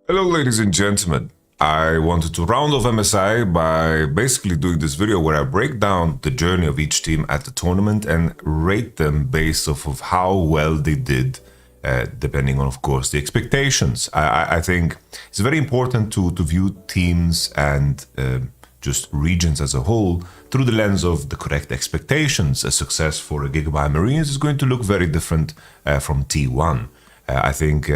Hello, ladies and gentlemen. I wanted to round off MSI by basically doing this video where I break down the journey of each team at the tournament and rate them based off of how well they did, depending on, of course, the expectations. I think it's very important to view teams and just regions as a whole through the lens of the correct expectations. A success for a GAM Marines is going to look very different from T1. I think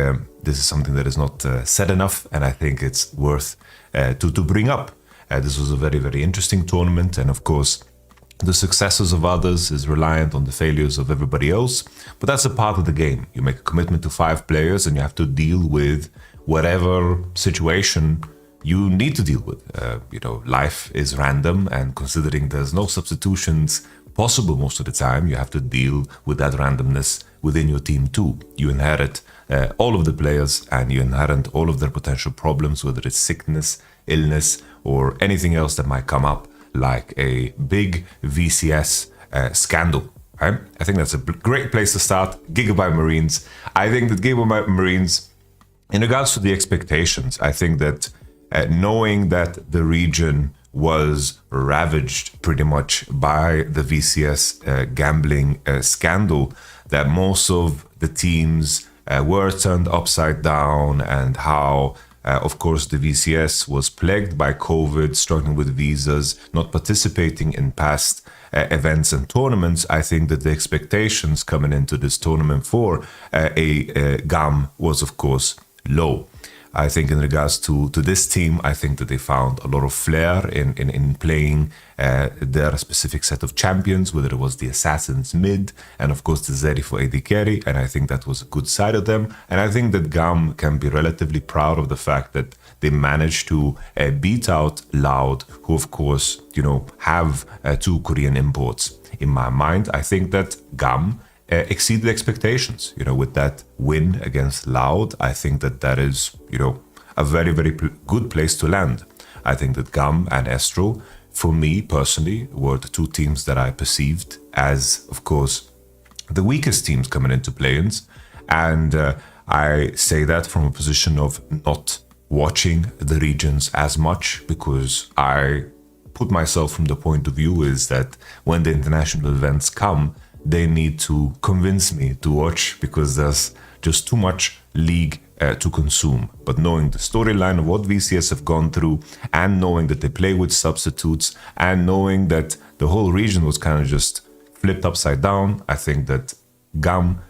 this is something that is not said enough, and I think it's worth to bring up. This was a very, very interesting tournament, and of course, the successes of others is reliant on the failures of everybody else, but that's a part of the game. You make a commitment to 5 players, and you have to deal with whatever situation you need to deal with. Life is random, and considering there's no substitutions possible most of the time, you have to deal with that randomness within your team too. You inherit all of the players, and you inherit all of their potential problems, whether it's sickness, illness, or anything else that might come up, like a big VCS scandal. Right? I think that's a great place to start. Gigabyte Marines. I think that Gigabyte Marines, in regards to the expectations, I think that knowing that the region was ravaged pretty much by the VCS gambling scandal, that most of the teams were turned upside down, and how, of course, the VCS was plagued by COVID, struggling with visas, not participating in past events and tournaments. I think that the expectations coming into this tournament for a GAM was, of course, low. I think in regards to this team, I think that they found a lot of flair in playing their specific set of champions, whether it was the Assassins mid, and of course the Zeri for AD carry, and I think that was a good side of them. And I think that GAM can be relatively proud of the fact that they managed to beat out Loud, who of course, have 2 Korean imports. In my mind, I think that GAM exceeded expectations, with that win against Loud. I think that is, a very, very good place to land. I think that GAM and Estral, for me personally, were the 2 teams that I perceived as, of course, the weakest teams coming into play-ins. And I say that from a position of not watching the regions as much, because I put myself from the point of view is that when the international events come, they need to convince me to watch, because there's just too much league to consume. But knowing the storyline of what VCS have gone through, and knowing that they play with substitutes, and knowing that the whole region was kind of just flipped upside down, I think that GAM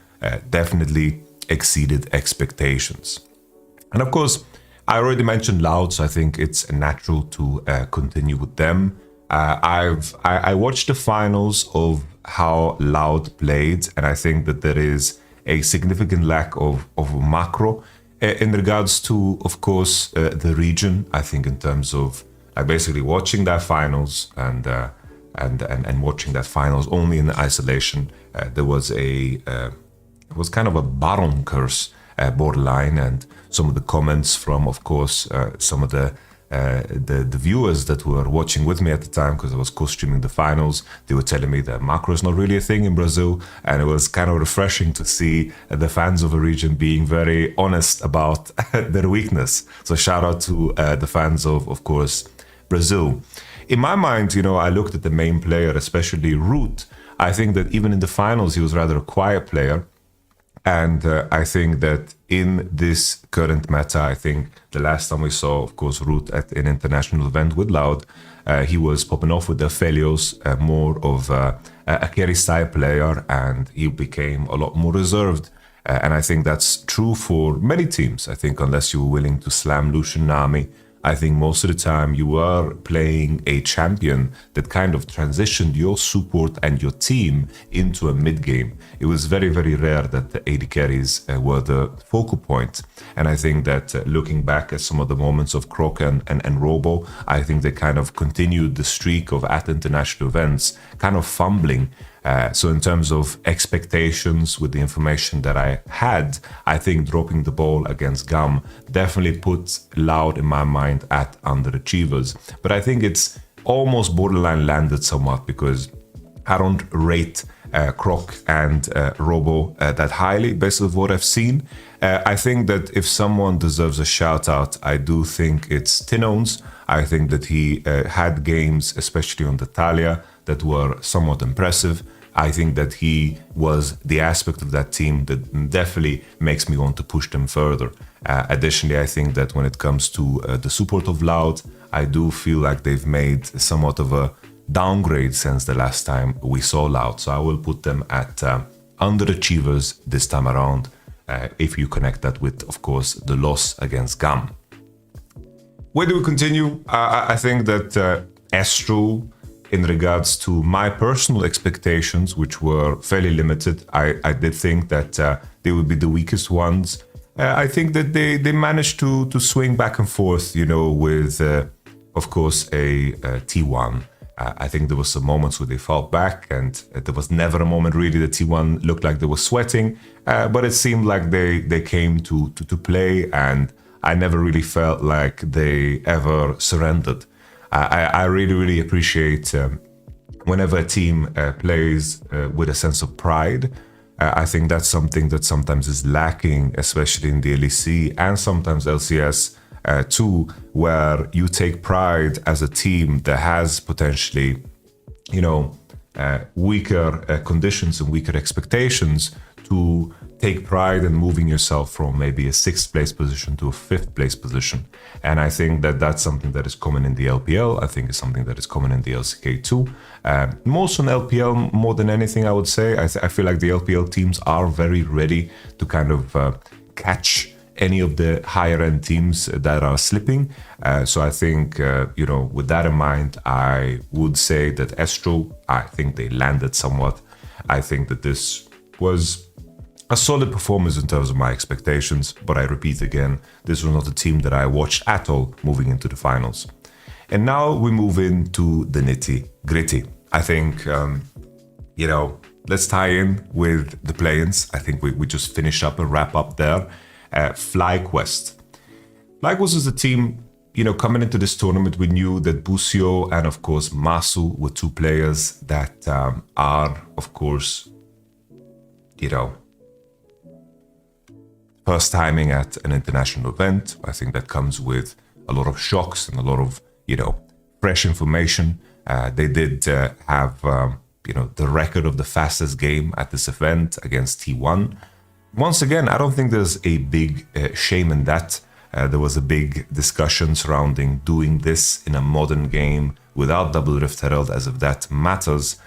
definitely exceeded expectations. And of course, I already mentioned Loud, so I think it's natural to continue with them. I watched the finals of how Loud played, and I think that there is a significant lack of macro in regards to, of course, the region. I think in terms of basically watching that finals and watching that finals only in isolation, there was it was kind of a Baron curse borderline, and some of the comments from, of course, some of the viewers that were watching with me at the time, because I was co-streaming the finals, they were telling me that macro is not really a thing in Brazil, and it was kind of refreshing to see the fans of a region being very honest about their weakness. So shout out to the fans of course, Brazil. In my mind, I looked at the main player, especially Root. I think that even in the finals, he was rather a quiet player. And I think that in this current meta, I think the last time we saw, of course, Root at an international event with Loud, he was popping off with the Felios, more of a carry style player, and he became a lot more reserved. And I think that's true for many teams. I think unless you were willing to slam Lucian Nami, I think most of the time you are playing a champion that kind of transitioned your support and your team into a mid game. It was very, very rare that the AD carries were the focal point. And I think that looking back at some of the moments of Croc and Robo, I think they kind of continued the streak of at international events, kind of fumbling. So in terms of expectations with the information that I had, I think dropping the ball against GAM definitely puts Loud in my mind at underachievers. But I think it's almost borderline landed somewhat, because I don't rate Croc and Robo that highly, based on what I've seen. I think that if someone deserves a shout out, I do think it's Tinones. I think that he had games, especially on the Talia, that were somewhat impressive. I think that he was the aspect of that team that definitely makes me want to push them further. Additionally, I think that when it comes to the support of Loud, I do feel like they've made somewhat of a downgrade since the last time we saw Loud. So I will put them at underachievers this time around, if you connect that with, of course, the loss against GAM. Where do we continue? I think that Estral, in regards to my personal expectations, which were fairly limited, I did think that they would be the weakest ones. I think that they managed to swing back and forth, you know, with, of course, a T1. I think there were some moments where they fought back, and there was never a moment really that T1 looked like they were sweating, but it seemed like they came to play, and I never really felt like they ever surrendered. I really appreciate whenever a team plays with a sense of pride. I think that's something that sometimes is lacking, especially in the LEC and sometimes LCS too, where you take pride as a team that has potentially, you know, weaker conditions and weaker expectations, to take pride in moving yourself from maybe a 6th place position to a 5th place position. And I think that that's something that is common in the LPL. I think it's something that is common in the LCK too. Most on LPL more than anything, I would say. I feel like the LPL teams are very ready to kind of catch any of the higher end teams that are slipping. So I think, you know, with that in mind, I would say that Estral, I think they landed somewhat. I think that this was a solid performance in terms of my expectations, but I repeat again, this was not a team that I watched at all moving into the finals. And now we move into the nitty-gritty. I think, you know, let's tie in with the play-ins. I think we just finish up and wrap up there. FlyQuest. FlyQuest is a team, you know, coming into this tournament, we knew that Busio and, of course, Masu were two players that are, of course, you know, first timing at an international event. I think that comes with a lot of shocks and a lot of, you know, fresh information. They did have, you know, the record of the fastest game at this event against T1. Once again, I don't think there's a big shame in that. There was a big discussion surrounding doing this in a modern game without Double Rift Herald, as if that matters.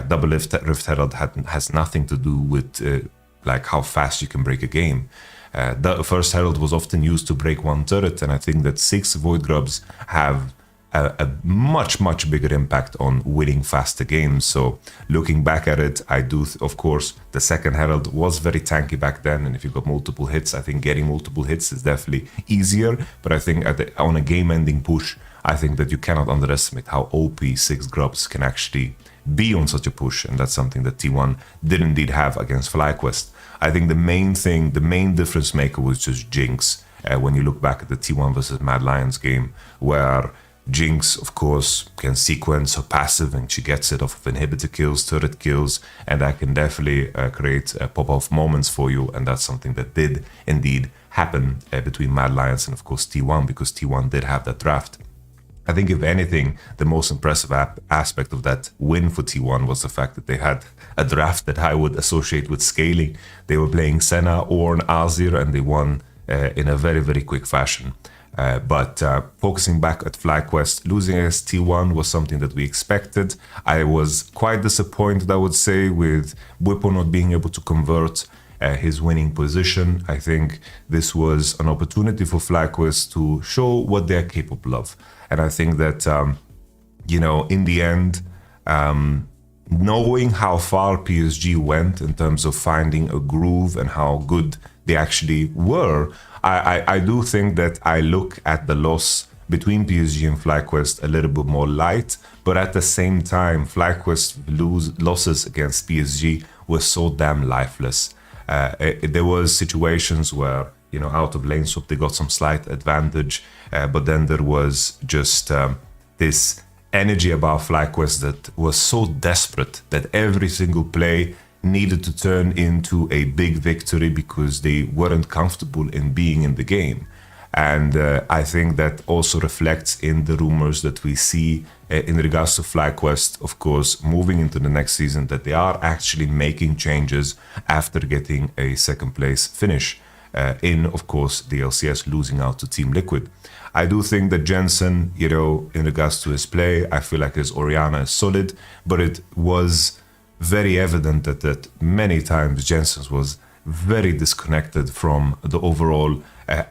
Double Rift Herald has nothing to do with like how fast you can break a game. The first Herald was often used to break one turret, and I think that 6 Void Grubs have a much bigger impact on winning faster games. So looking back at it, I do, of course, the second Herald was very tanky back then, and if you got multiple hits, I think getting multiple hits is definitely easier. But I think on a game-ending push, I think that you cannot underestimate how OP 6 Grubs can actually be on such a push, and that's something that T1 did indeed have against FlyQuest. I think the main thing, the main difference maker was just Jinx. When you look back at the T1 versus Mad Lions game, where Jinx, of course, can sequence her passive, and she gets it off of inhibitor kills, turret kills, and that can definitely create pop-off moments for you, and that's something that did indeed happen between Mad Lions and, of course, T1, because T1 did have that draft. I think, if anything, the most impressive aspect of that win for T1 was the fact that they had a draft that I would associate with scaling. They were playing Senna, Ornn, Azir, and they won in a very quick fashion. But focusing back at FlyQuest, losing against T1 was something that we expected. I was quite disappointed, I would say, with Bwipo not being able to convert his winning position. I think this was an opportunity for FlyQuest to show what they're capable of. And I think that, you know, in the end, knowing how far PSG went in terms of finding a groove and how good they actually were, I do think that I look at the loss between PSG and FlyQuest a little bit more light, but at the same time, FlyQuest losses against PSG were so damn lifeless. There was situations where, you know, out of lane swap, they got some slight advantage, but then there was just this energy about FlyQuest that was so desperate that every single play needed to turn into a big victory because they weren't comfortable in being in the game. And I think that also reflects in the rumors that we see in regards to FlyQuest, of course, moving into the next season, that they are actually making changes after getting a second place finish in, of course, the LCS, losing out to Team Liquid. I do think that Jensen, you know, in regards to his play, I feel like his Orianna is solid, but it was very evident that many times Jensen was very disconnected from the overall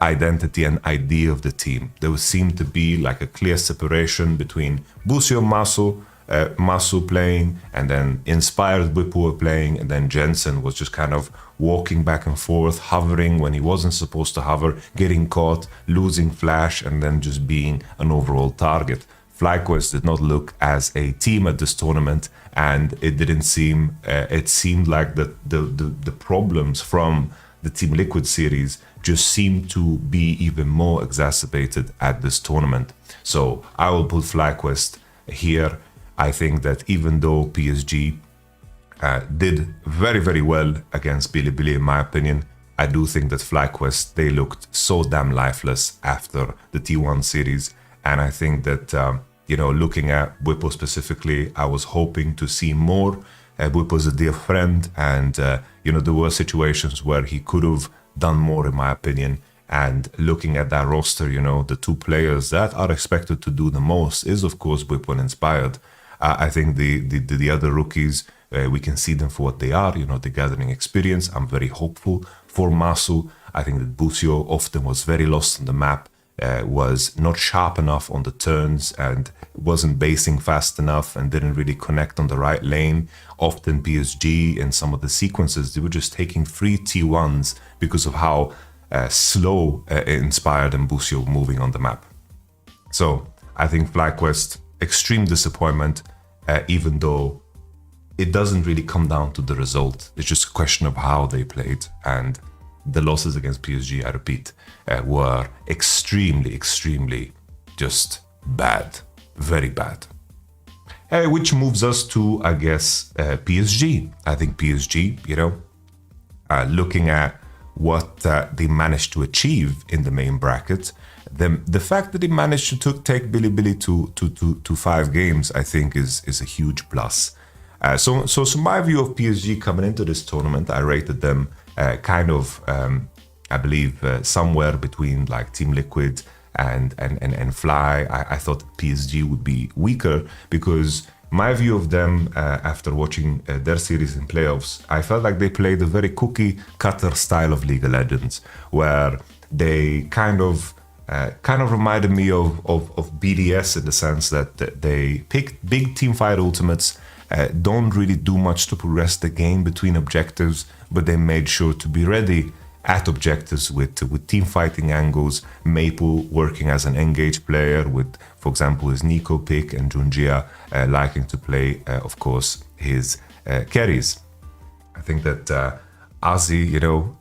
identity and idea of the team. There seemed to be like a clear separation between Busio and Masu playing, and then Inspired Bwipo were playing, and then Jensen was just kind of walking back and forth, hovering when he wasn't supposed to hover, getting caught, losing flash, and then just being an overall target. FlyQuest did not look as a team at this tournament, and it didn't seem, it seemed like the problems from the Team Liquid series just seemed to be even more exacerbated at this tournament. So I will put FlyQuest here. I think that even though PSG did very, very well against BiliBili, in my opinion, I do think that FlyQuest, they looked so damn lifeless after the T1 series. And I think that, you know, looking at Bwipo specifically, I was hoping to see more. Bwipo is a dear friend, and, you know, there were situations where he could have done more, in my opinion. And looking at that roster, you know, the two players that are expected to do the most is, of course, Bwipo and Inspired. I think the other rookies, we can see them for what they are, you know, the gathering experience. I'm very hopeful for Masu. I think that Busio often was very lost on the map, was not sharp enough on the turns, and wasn't basing fast enough, and didn't really connect on the right lane. Often PSG in some of the sequences, they were just taking free T1s because of how slow Inspired and Busio were moving on the map. So I think FlyQuest, extreme disappointment, even though it doesn't really come down to the result. It's just a question of how they played, and the losses against PSG, I repeat, were extremely, extremely just bad, very bad. Which moves us to, I guess, PSG. I think PSG, you know, looking at what they managed to achieve in the main bracket, the fact that they managed to take BiliBili to 5 games, I think is a huge plus. So my view of PSG coming into this tournament, I rated them kind of, I believe, somewhere between like Team Liquid and Fly. I thought PSG would be weaker because my view of them after watching their series in playoffs, I felt like they played a very cookie cutter style of League of Legends, where they kind of reminded me of BDS in the sense that they picked big teamfight ultimates, don't really do much to progress the game between objectives, but they made sure to be ready at objectives with team fighting angles. Maple working as an engaged player with, for example, his Nico pick, and Gen.G liking to play, of course, his carries. I think that Ozzy, you know,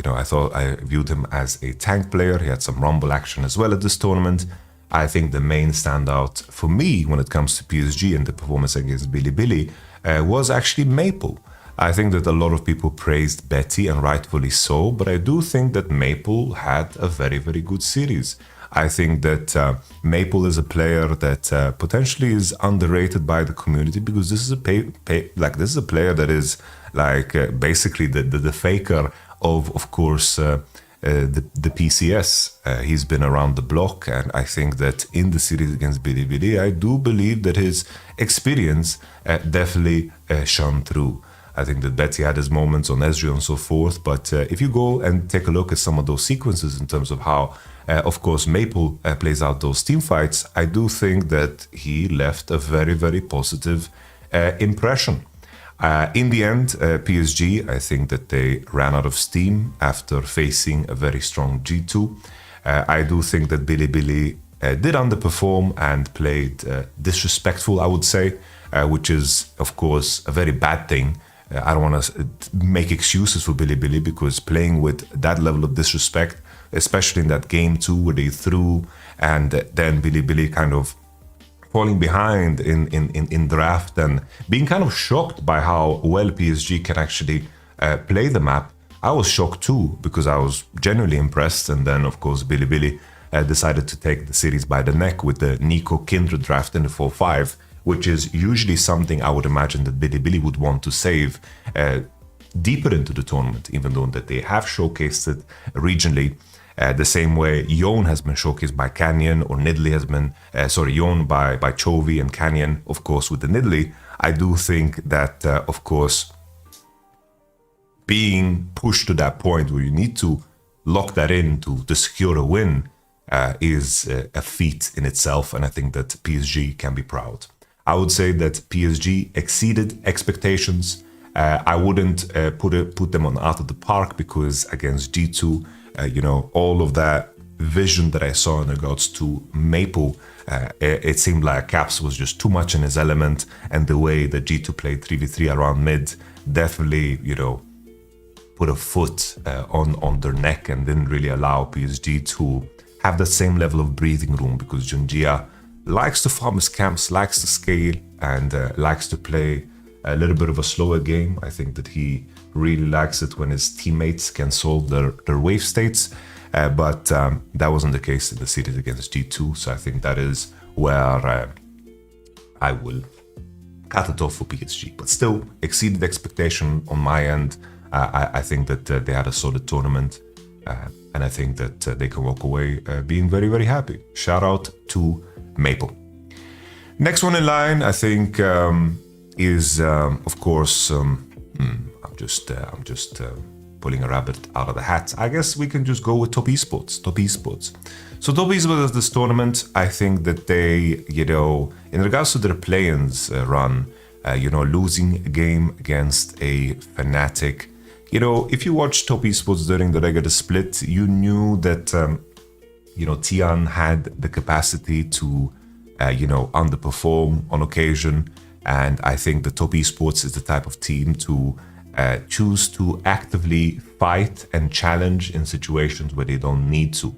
I thought I viewed him as a tank player. He had some rumble action as well at this tournament. I think the main standout for me when it comes to PSG and the performance against BiliBili was actually Maple. I think that a lot of people praised Betty, and rightfully so, but I do think that Maple had a very, very good series. I think that Maple is a player that potentially is underrated by the community, because this is a this is a player that is like basically the faker of course, the PCS. He's been around the block, and I think that in the series against BiliBili, I do believe that his experience definitely shone through. I think that Betty had his moments on Ezreal and so forth, but if you go and take a look at some of those sequences in terms of how, of course, Maple plays out those team fights, I do think that he left a very, very positive impression. In the end, PSG, I think that they ran out of steam after facing a very strong G2. I do think that BiliBili did underperform and played disrespectful, I would say, which is, of course, a very bad thing. I don't want to make excuses for BiliBili, because playing with that level of disrespect, especially in that game 2 where they threw, and then BiliBili kind of falling behind in draft and being kind of shocked by how well PSG can actually play the map. I was shocked too, because I was genuinely impressed. And then, of course, BiliBili decided to take the series by the neck with the Nico Kindred draft in the 4-5, which is usually something I would imagine that BiliBili would want to save deeper into the tournament, even though that they have showcased it regionally. The same way Yon has been showcased by Canyon, or Nidalee has been, Yon by Chovy, and Canyon, of course, with the Nidalee. I do think that, of course, being pushed to that point where you need to lock that in to secure a win is a feat in itself, and I think that PSG can be proud. I would say that PSG exceeded expectations. I wouldn't put them on out of the park, because against G2, all of that vision that I saw in regards to Maple, it seemed like Caps was just too much in his element, and the way that G2 played 3v3 around mid definitely, put a foot on their neck and didn't really allow PSG to have that same level of breathing room, because Gen.G likes to farm his camps, likes to scale, and likes to play a little bit of a slower game. I think that he really likes it when his teammates can solve their wave states, but that wasn't the case in the series against G2, so I think that is where I will cut it off for PSG, but still exceeded expectation on my end. I think that they had a solid tournament, and I think that they can walk away being very, very happy. Shout out to Maple. Next one in line, I think, is of course, I'm just pulling a rabbit out of the hat. I guess we can just go with Top Esports. So Top Esports is this tournament. I think that they, in regards to their play-ins run, losing a game against a Fnatic. If you watched Top Esports during the regular split, you knew that, Tian had the capacity to, underperform on occasion. And I think the Top Esports is the type of team to choose to actively fight and challenge in situations where they don't need to.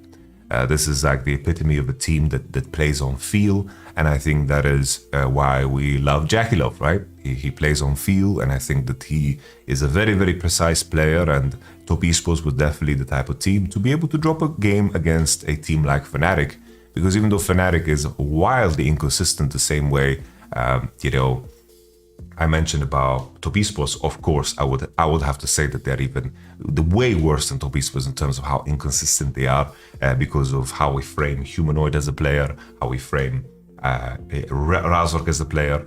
This is like the epitome of a team that plays on feel, and I think that is why we love Jackie Love, right? He plays on feel, and I think that he is a very, very precise player, and Top Esports was definitely the type of team to be able to drop a game against a team like Fnatic, because even though Fnatic is wildly inconsistent the same way, I mentioned about Top Esports, of course, I would have to say that they're even the way worse than Top Esports in terms of how inconsistent they are, because of how we frame Humanoid as a player, how we frame Razork as a player.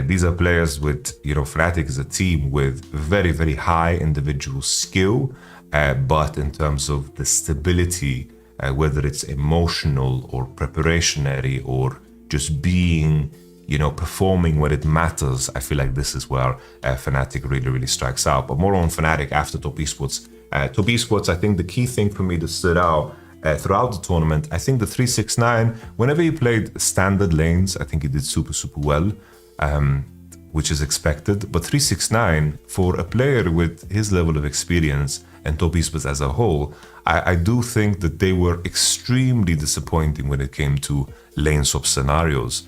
These are players with, Fnatic is a team with very, very high individual skill, but in terms of the stability, whether it's emotional or preparationary or just being, performing when it matters, I feel like this is where Fnatic really, really strikes out. But more on Fnatic after Top Esports. Top Esports, I think the key thing for me that stood out throughout the tournament, I think the 369, whenever he played standard lanes, I think he did super, super well, which is expected. But 369, for a player with his level of experience and Top Esports as a whole, I do think that they were extremely disappointing when it came to lane swap scenarios.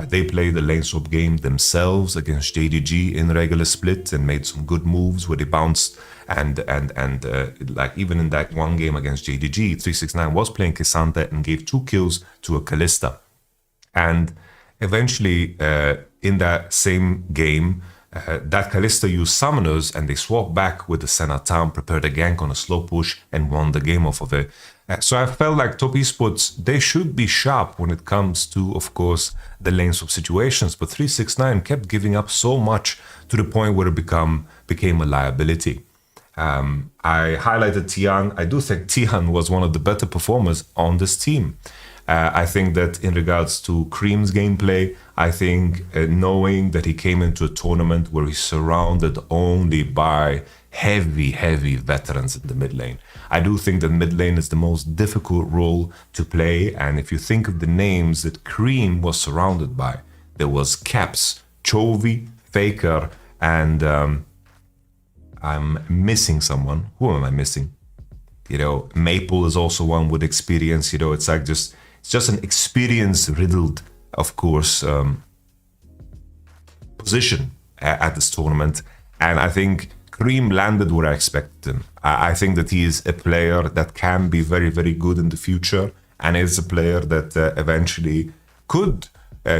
They played the lane swap game themselves against Gen.G in regular split and made some good moves where they bounced, and like even in that one game against Gen.G, 369 was playing K'Sante and gave 2 kills to a Kalista. And eventually, in that same game, that Kalista used summoners and they swapped back with the Senna Town, prepared a gank on a slow push and won the game off of it. So I felt like Top Esports, they should be sharp when it comes to, of course, the lane swap situations, but 369 kept giving up so much to the point where it became a liability. I highlighted Tian. I do think Tian was one of the better performers on this team. I think that in regards to Cream's gameplay, I think knowing that he came into a tournament where he's surrounded only by heavy veterans in the mid lane. I do think that mid lane is the most difficult role to play, and if you think of the names that Cream was surrounded by, there was Caps, Chovy, Faker, and I'm missing someone. Who am I missing? Maple is also one with experience. It's like it's just an experience-riddled of course, position at this tournament. And I think Cream landed where I expected him. I think that he is a player that can be very, very good in the future, and is a player that eventually could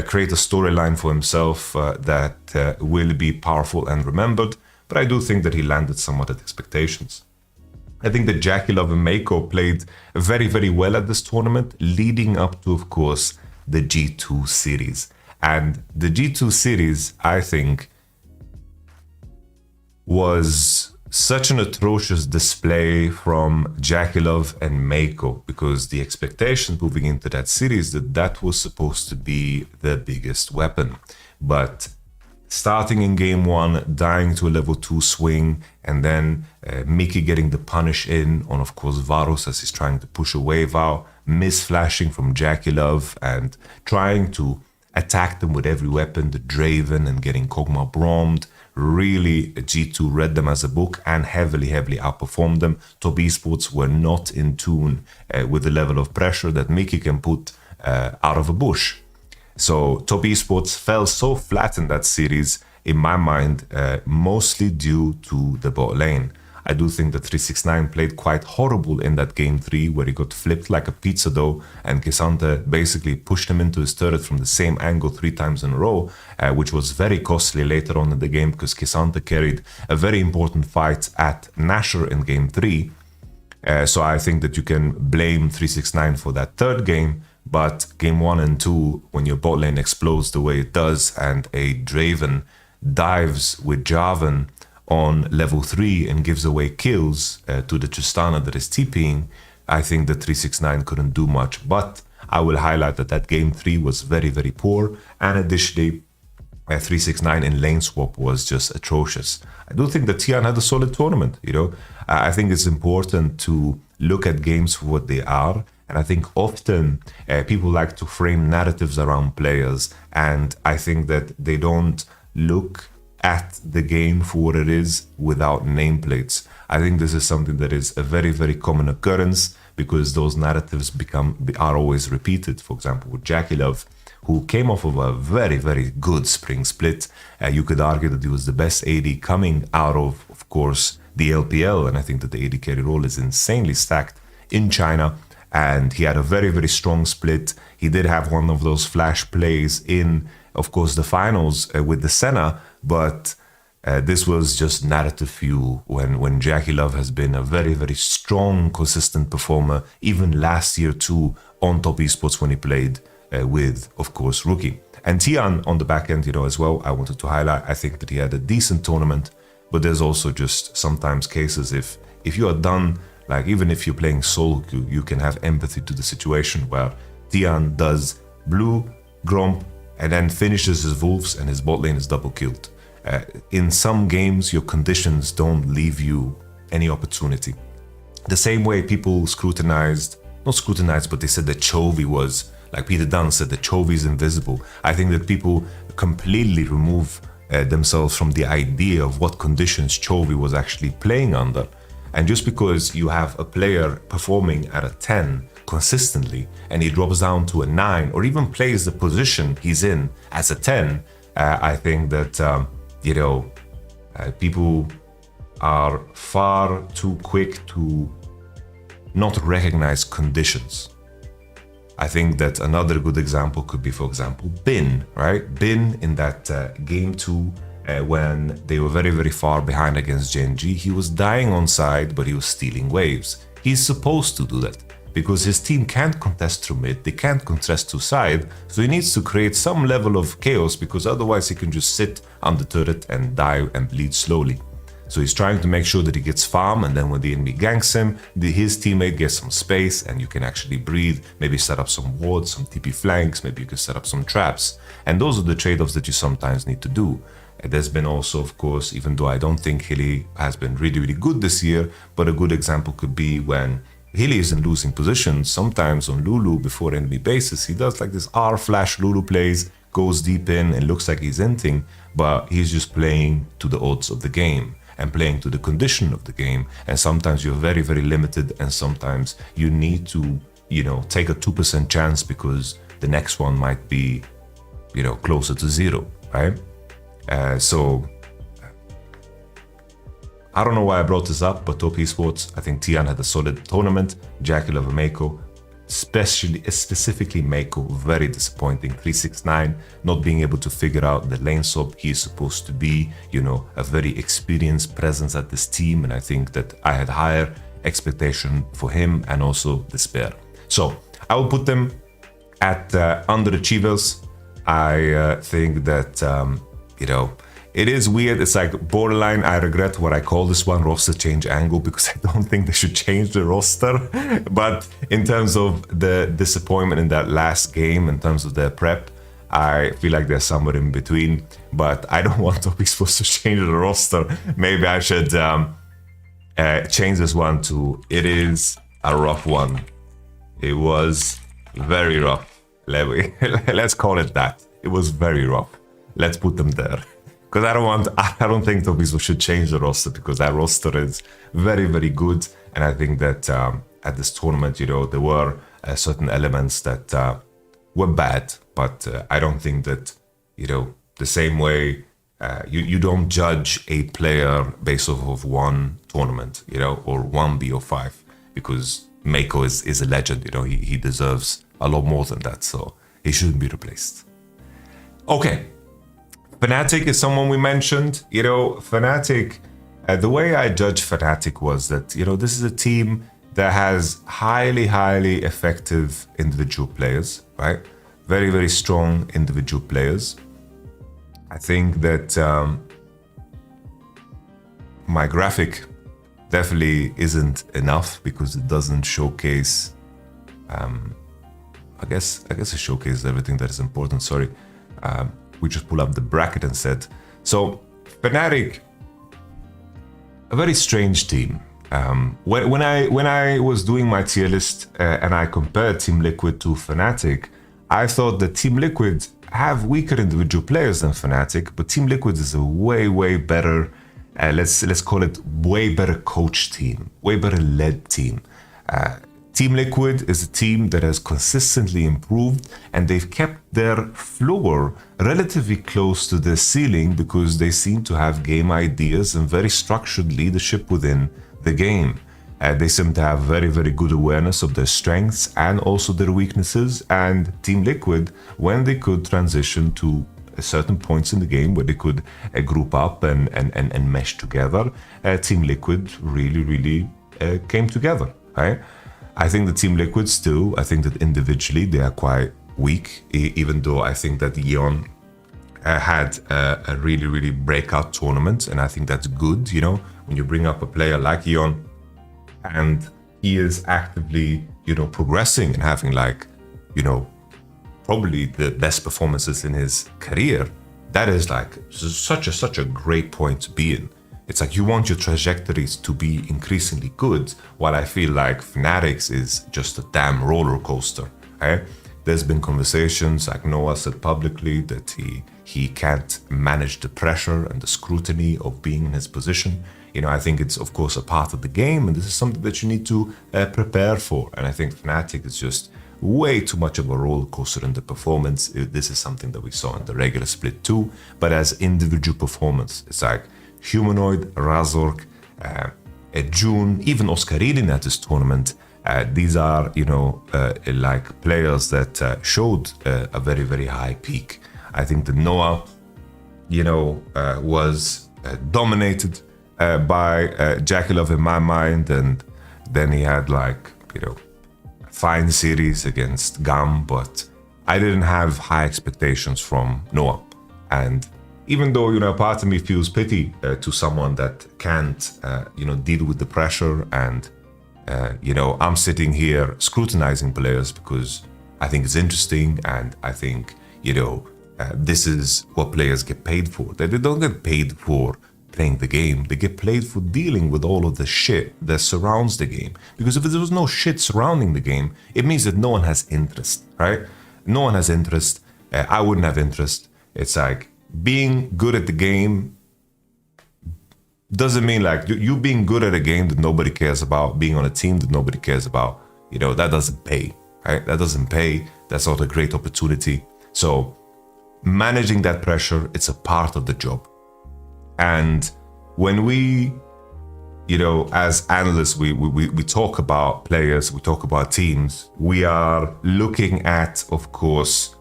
create a storyline for himself that will be powerful and remembered. But I do think that he landed somewhat at expectations. I think that JackeyLove and Mako played very, very well at this tournament, leading up to, of course, the G2 series. And the G2 series, I think, was such an atrocious display from JackeyLove and Mako, because the expectations moving into that series that was supposed to be the biggest weapon. But starting in game 1, dying to a level 2 swing, and then Mickey getting the punish in on, of course, Varus as he's trying to push away Val, miss-flashing from JackeyLove and trying to attack them with every weapon, the Draven, and getting Kog'Maw Bromed. Really, G2 read them as a book and heavily outperformed them. Top Esports were not in tune with the level of pressure that Mickey can put out of a bush. So Top Esports fell so flat in that series, in my mind, mostly due to the bot lane. I do think that 369 played quite horrible in that game 3, where he got flipped like a pizza dough and K'Sante basically pushed him into his turret from the same angle 3 times in a row, which was very costly later on in the game, because K'Sante carried a very important fight at Nashor in game 3. So I think that you can blame 369 for that third game, but game 1 and 2, when your bot lane explodes the way it does and a Draven dives with Jarvan on level 3 and gives away kills to the Tristana that is TPing, I think that 369 couldn't do much. But I will highlight that game 3 was very, very poor, and additionally 369 in lane swap was just atrocious. I do think that Tian had a solid tournament, you know. I think it's important to look at games for what they are, and I think often people like to frame narratives around players, and I think that they don't look at the game for what it is without nameplates. I think this is something that is a very, very common occurrence, because those narratives are always repeated. For example, with JackeyLove, who came off of a very, very good spring split. You could argue that he was the best AD coming out of course, the LPL, and I think that the AD carry role is insanely stacked in China, and he had a very, very strong split. He did have one of those flash plays in, of course, the finals with the Senna, but this was just narrative fuel when JackeyLove has been a very, very strong, consistent performer, even last year too, on Top Esports when he played with, of course, Rookie. And Tian on the back end, you know, as well, I wanted to highlight, I think that he had a decent tournament, but there's also just sometimes cases if you are done, like even if you're playing solo queue, you can have empathy to the situation where Tian does blue, Gromp, and then finishes his Wolves and his bot lane is double killed. In some games, your conditions don't leave you any opportunity. The same way people not scrutinized, but they said that Chovy was, like Peter Dunn said, that Chovy is invisible. I think that people completely remove themselves from the idea of what conditions Chovy was actually playing under. And just because you have a player performing at a 10 consistently and he drops down to a 9 or even plays the position he's in as a 10, I think that, people are far too quick to not recognize conditions. I think that another good example could be, for example, Bin, right? Bin in that game 2, when they were very, very far behind against Gen.G, he was dying on side, but he was stealing waves. He's supposed to do that because his team can't contest through mid, they can't contest to side, so he needs to create some level of chaos, because otherwise he can just sit on the turret and die and bleed slowly. So he's trying to make sure that he gets farm, and then when the enemy ganks him, his teammate gets some space and you can actually breathe, maybe set up some wards, some TP flanks, maybe you can set up some traps. And those are the trade-offs that you sometimes need to do. There's been also, of course, even though I don't think Hilly has been really, really good this year, but a good example could be when Hilly is in losing positions, sometimes on Lulu before enemy bases, he does like this R-flash Lulu plays, goes deep in and looks like he's inting, but he's just playing to the odds of the game and playing to the condition of the game. And sometimes you're very, very limited, and sometimes you need to, take a 2% chance because the next one might be closer to zero, right? So I don't know why I brought this up, but Top Esports, I think Tian had a solid tournament. Jackie Love and Mako, specifically Mako, very disappointing. 369, not being able to figure out the lane swap. He's supposed to be, a very experienced presence at this team, and I think that I had higher expectation for him and also Despair. So I will put them at underachievers. I think that, it is weird. It's like borderline. I regret what I call this one, roster change angle, because I don't think they should change the roster. But in terms of the disappointment in that last game, in terms of their prep, I feel like they're somewhere in between. But I don't want to be supposed to change the roster. Maybe I should change this one to, it is a rough one. It was very rough. Let's call it that. It was very rough. Let's put them there. Because I don't think Tobiso should change the roster, because that roster is very, very good. And I think that at this tournament, there were certain elements that were bad. But I don't think that, the same way you don't judge a player based off of one tournament, or one BO5, because Mako is a legend, he deserves a lot more than that. So he shouldn't be replaced. Okay. Fnatic is someone we mentioned. Fnatic, the way I judge Fnatic was that, this is a team that has highly, highly effective individual players, right? Very, very strong individual players. I think that my graphic definitely isn't enough, because it doesn't showcase, I guess it showcases everything that is important, sorry. We just pull up the bracket and said. So Fnatic, a very strange team. When I was doing my tier list and I compared Team Liquid to Fnatic, I thought that Team Liquid have weaker individual players than Fnatic, but Team Liquid is a way better, let's call it way better coach team, way better led team. Team Liquid is a team that has consistently improved, and they've kept their floor relatively close to their ceiling, because they seem to have game ideas and very structured leadership within the game. They seem to have very, very good awareness of their strengths and also their weaknesses. And Team Liquid, when they could transition to certain points in the game where they could group up and mesh together, Team Liquid really came together, right? I think the Team Liquid still, I think that individually they are quite weak, even though I think that Yeon had a really breakout tournament, and I think that's good, when you bring up a player like Yeon and he is actively, progressing and having probably the best performances in his career. That is such a great point to be in. It's like you want your trajectories to be increasingly good, while I feel like Fnatic's is just a damn roller coaster. Right? There's been conversations, like Noah said publicly, that he can't manage the pressure and the scrutiny of being in his position. I think it's of course a part of the game, and this is something that you need to prepare for. And I think Fnatic is just way too much of a roller coaster in the performance. This is something that we saw in the regular split too, but as individual performance, it's like Humanoid, Razork, June, even Oscarini at this tournament. These are, like players that showed a very high peak. I think that Noah, was dominated by Jackie Love in my mind, and then he had a fine series against GAM, but I didn't have high expectations from Noah. And even though, part of me feels pity to someone that can't, deal with the pressure, and, I'm sitting here scrutinizing players because I think it's interesting, and I think, this is what players get paid for. They don't get paid for playing the game. They get paid for dealing with all of the shit that surrounds the game. Because if there was no shit surrounding the game, it means that no one has interest, right? No one has interest. I wouldn't have interest. It's like, being good at the game doesn't mean you being good at a game that nobody cares about, being on a team that nobody cares about, that doesn't pay, right? That doesn't pay. That's not a great opportunity. So managing that pressure, it's a part of the job. And when we, as analysts, we talk about players, we talk about teams, we are looking at, of course,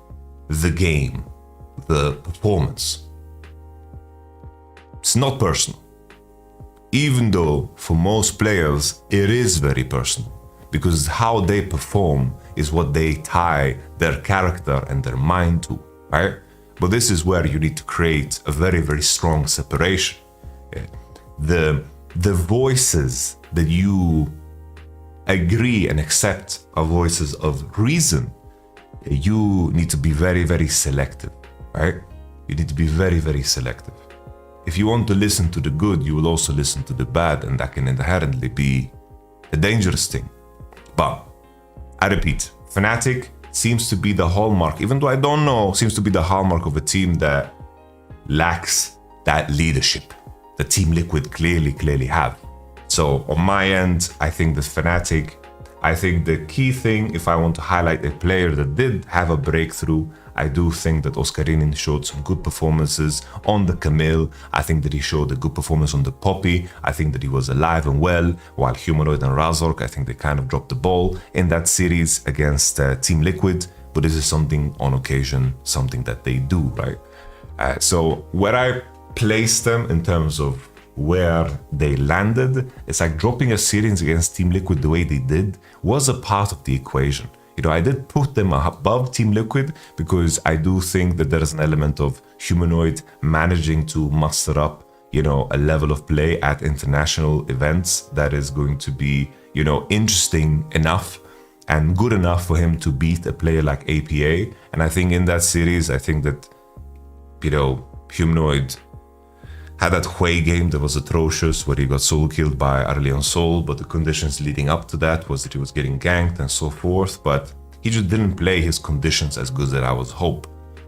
the game, the performance. It's not personal. Even though for most players, it is very personal, because how they perform is what they tie their character and their mind to, right? But this is where you need to create a very, very strong separation. The voices that you agree and accept are voices of reason. You need to be very, very selective, right? You need to be very, very selective. If you want to listen to the good, you will also listen to the bad, and that can inherently be a dangerous thing. But I repeat, Fnatic seems to be the hallmark, even though I don't know, seems to be the hallmark of a team that lacks that leadership that Team Liquid clearly have. So on my end, I think the Fnatic, I think the key thing, if I want to highlight a player that did have a breakthrough, I do think that Oscarinin showed some good performances on the Camille. I think that he showed a good performance on the Poppy. I think that he was alive and well, while Humanoid and Razork, I think they kind of dropped the ball in that series against Team Liquid. But this is something on occasion, something that they do, right? So where I place them in terms of where they landed, it's like dropping a series against Team Liquid the way they did was a part of the equation. I did put them above Team Liquid because I do think that there is an element of Humanoid managing to muster up, a level of play at international events that is going to be, interesting enough and good enough for him to beat a player like APA. And I think in that series, I think that, Humanoid had that Hui game that was atrocious, where he got solo killed by Arleon Sol, but the conditions leading up to that was that he was getting ganked and so forth, but he just didn't play his conditions as good as I was hope.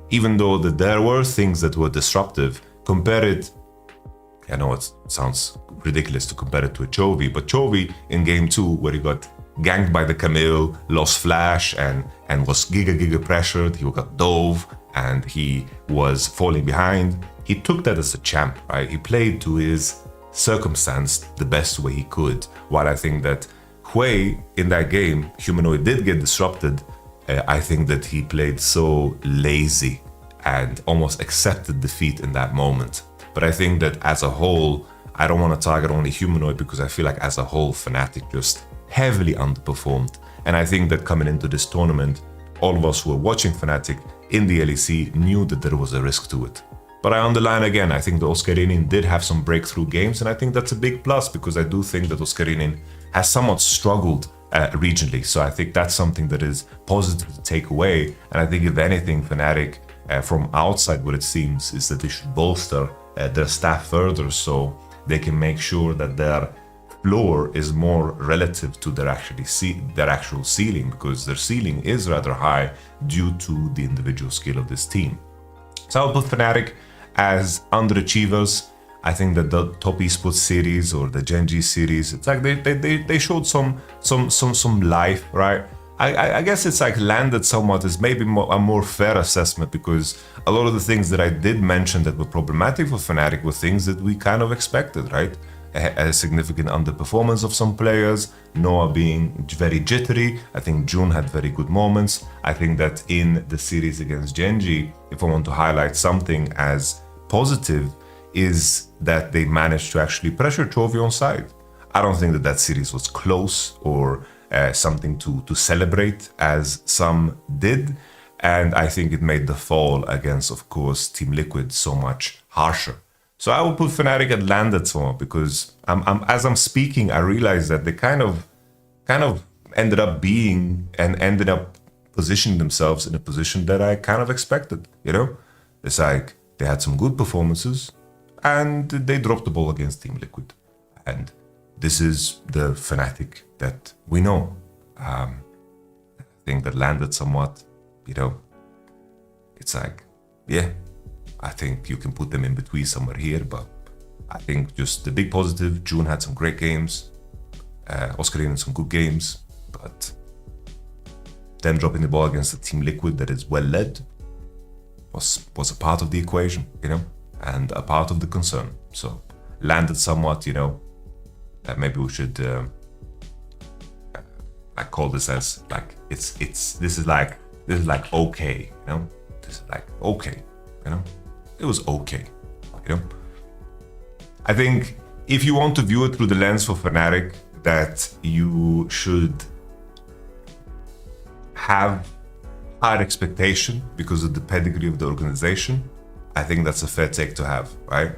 Even though that there were things that were disruptive, compare it, I know it sounds ridiculous to compare it to a Chovy, but Chovy in game 2, where he got ganked by the Camille, lost flash and was giga pressured, he got dove and he was falling behind. He took that as a champ, right? He played to his circumstance the best way he could. While I think that Hui in that game, Humanoid did get disrupted. I think that he played so lazy and almost accepted defeat in that moment. But I think that as a whole, I don't want to target only Humanoid because I feel like as a whole, Fnatic just heavily underperformed. And I think that coming into this tournament, all of us who were watching Fnatic in the LEC knew that there was a risk to it. But I underline again, I think that Oscarinin did have some breakthrough games, and I think that's a big plus because I do think that Oscarinin has somewhat struggled regionally. So I think that's something that is positive to take away. And I think if anything, Fnatic from outside, what it seems is that they should bolster their staff further so they can make sure that their floor is more relative to their actual ceiling, because their ceiling is rather high due to the individual skill of this team. So I'll put Fnatic as underachievers. I think that the top esports series or the Gen.G series, it's like they showed some life, right? I guess it's like landed somewhat as maybe a more fair assessment, because a lot of the things that I did mention that were problematic for Fnatic were things that we kind of expected, right? A significant underperformance of some players, Noah being very jittery. I think June had very good moments. I think that in the series against Gen.G, if I want to highlight something as positive, is that they managed to actually pressure Chovy on side. I don't think that that series was close or something to celebrate as some did. And I think it made the fall against, of course, Team Liquid so much harsher. So I will put Fnatic at landed somewhat because as I'm speaking, I realize that they kind of ended up being and ended up positioning themselves in a position that I kind of expected, It's like they had some good performances and they dropped the ball against Team Liquid. And this is the Fnatic that we know. I think that landed somewhat, it's like, yeah, I think you can put them in between somewhere here, but I think just the big positive, June had some great games, Oscarinin had some good games, but them dropping the ball against a Team Liquid that is well led, was a part of the equation, and a part of the concern. So landed somewhat, that maybe we should like call this as like this is like okay, this is like okay, it was okay, I think if you want to view it through the lens for Fnatic, that you should have higher expectation because of the pedigree of the organization. I think that's a fair take to have, right?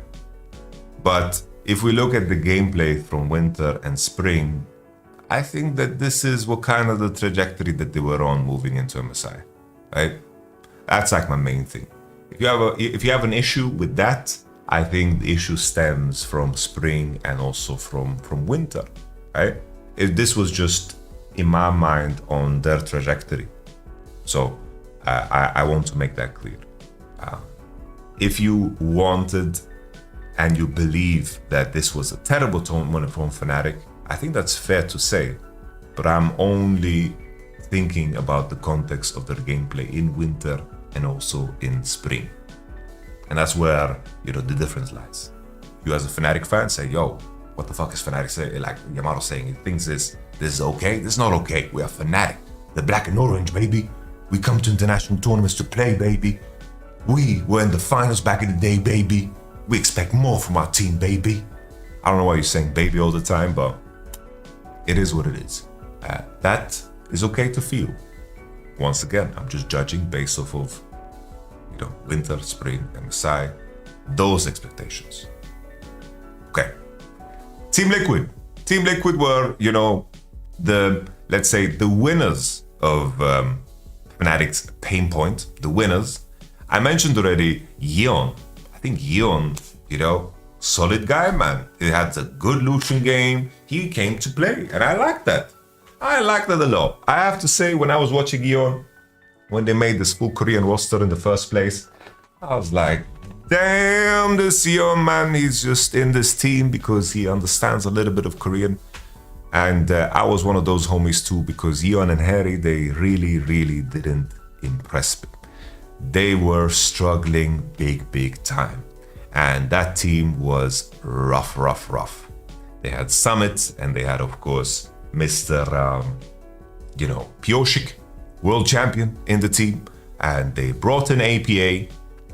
But if we look at the gameplay from winter and spring, I think that this is what kind of the trajectory that they were on moving into MSI, right? That's like my main thing. If you have an issue with that, I think the issue stems from spring and also from winter, right? If this was just in my mind on their trajectory. So I want to make that clear. If you wanted and you believe that this was a terrible tournament from Fnatic, I think that's fair to say, but I'm only thinking about the context of their gameplay in winter and also in spring. And that's where, the difference lies. You as a Fnatic fan say, yo, what the fuck is Fnatic saying? Like Yamato saying, he thinks this is okay? This is not okay. We are Fnatic. The black and orange, baby. We come to international tournaments to play, baby. We were in the finals back in the day, baby. We expect more from our team, baby. I don't know why you're saying baby all the time, but it is what it is. That is okay to feel. Once again, I'm just judging based off of, winter, spring, MSI, those expectations. Okay. Team Liquid. Team Liquid were, let's say the winners of Fnatic's pain point, the winners. I mentioned already Yeon. I think Yeon, solid guy, man. He had a good Lucian game. He came to play, and I like that. I like that a lot. I have to say, when I was watching Yeon, when they made this full Korean roster in the first place, I was like, damn, this Yeon, man, he's just in this team because he understands a little bit of Korean. And I was one of those homies too, because Yeon and Harry, they really, really didn't impress me. They were struggling big time. And that team was rough. They had Summit, and they had, of course, Mr. Pioshik, world champion in the team. And they brought in APA,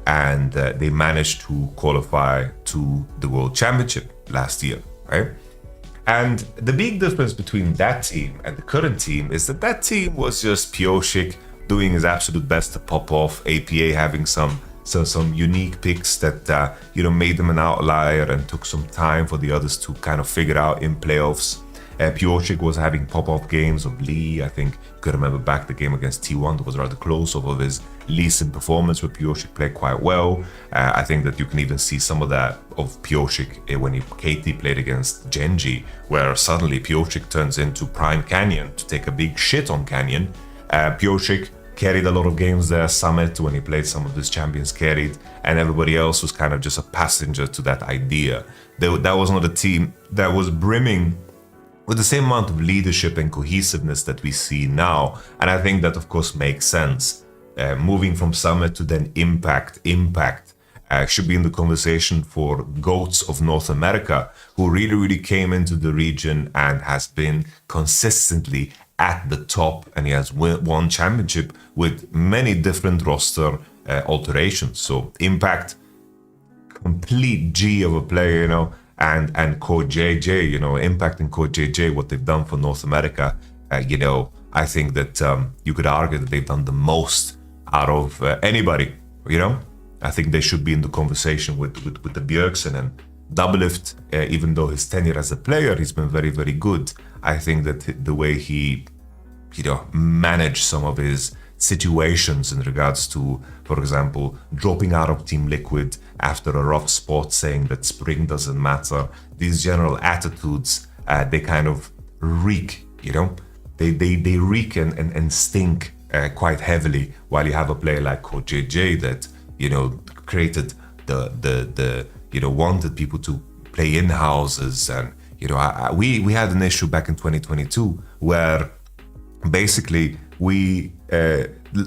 and they managed to qualify to the World Championship last year, right? And the big difference between that team and the current team is that team was just Pioshik doing his absolute best to pop off, APA having some unique picks that made them an outlier and took some time for the others to kind of figure out in playoffs. Pioshik was having pop-off games of Lee. I think you could remember back the game against T1 that was rather close off of his Leeson performance, where Pioshik played quite well. I think that you can even see some of that of Pioshik when KT played against Gen.G, where suddenly Pioshik turns into Prime Canyon to take a big shit on Canyon. Pioshik carried a lot of games there. Summit, when he played some of his champions, carried, and everybody else was kind of just a passenger to that idea. That was not a team that was brimming with the same amount of leadership and cohesiveness that we see now. And I think that, of course, makes sense. Moving from Summit to then Impact should be in the conversation for GOATs of North America, who really came into the region and has been consistently at the top, and he has won championship with many different roster alterations. So Impact, complete G of a player, and Code JJ, Impact and Code JJ, what they've done for North America, I think that you could argue that they've done the most out of anybody, I think they should be in the conversation with the Bjergsen and Doublelift, even though his tenure as a player, he's been very, very good. I think that the way he, managed some of his situations in regards to, for example, dropping out of Team Liquid after a rough spot, saying that spring doesn't matter. These general attitudes, they kind of reek, they reek and stink quite heavily, while you have a player like Code JJ that, created the wanted people to play in houses. And, we had an issue back in 2022 where basically we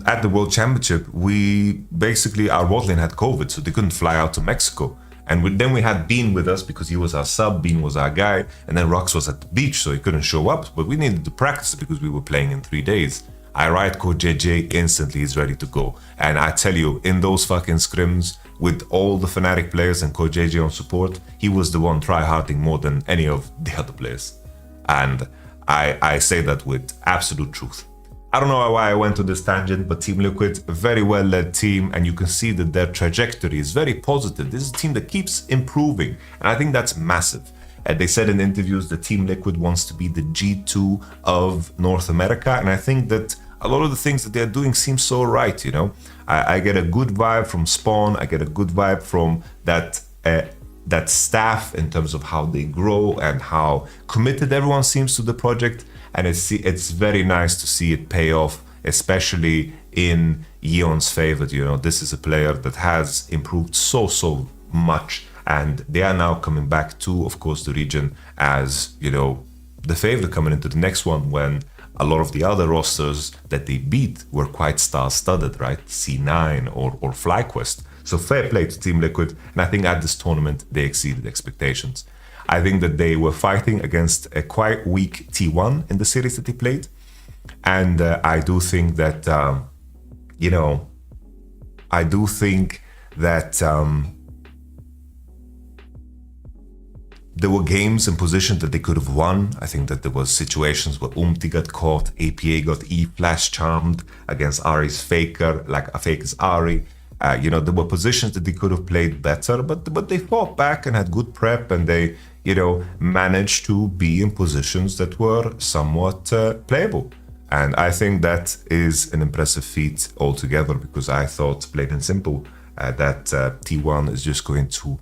at the World Championship, we basically, our bot lane had COVID, so they couldn't fly out to Mexico. And then we had Bean with us because he was our sub, Bean was our guy, and then Rox was at the beach, so he couldn't show up, but we needed to practice because we were playing in 3 days. I write code JJ, instantly he's ready to go. And I tell you, in those fucking scrims, with all the Fnatic players and code JJ on support, he was the one try-harding more than any of the other players. And I say that with absolute truth. I don't know why I went to this tangent, but Team Liquid, a very well-led team, and you can see that their trajectory is very positive. This is a team that keeps improving, and I think that's massive. They said in interviews that Team Liquid wants to be the G2 of North America, and I think that a lot of the things that they're doing seem so right, you know? I get a good vibe from Spawn, I get a good vibe from that staff in terms of how they grow and how committed everyone seems to the project. And it's very nice to see it pay off, especially in Yeon's favor. You know, this is a player that has improved so much, and they are now coming back to, of course, the region as, you know, the favorite coming into the next one, when a lot of the other rosters that they beat were quite star-studded, right? C9 or FlyQuest. So fair play to Team Liquid, and I think at this tournament they exceeded expectations. I think that they were fighting against a quite weak T1 in the series that they played. And I do think that, you know, I do think that there were games and positions that they could have won. I think that there was situations where Umti got caught, APA got E-flash charmed against Ari's Faker, like a Faker's Ari. You know, there were positions that they could have played better, but they fought back and had good prep, and they, you know, managed to be in positions that were somewhat playable. And I think that is an impressive feat altogether, because I thought, plain and simple, that T1 is just going to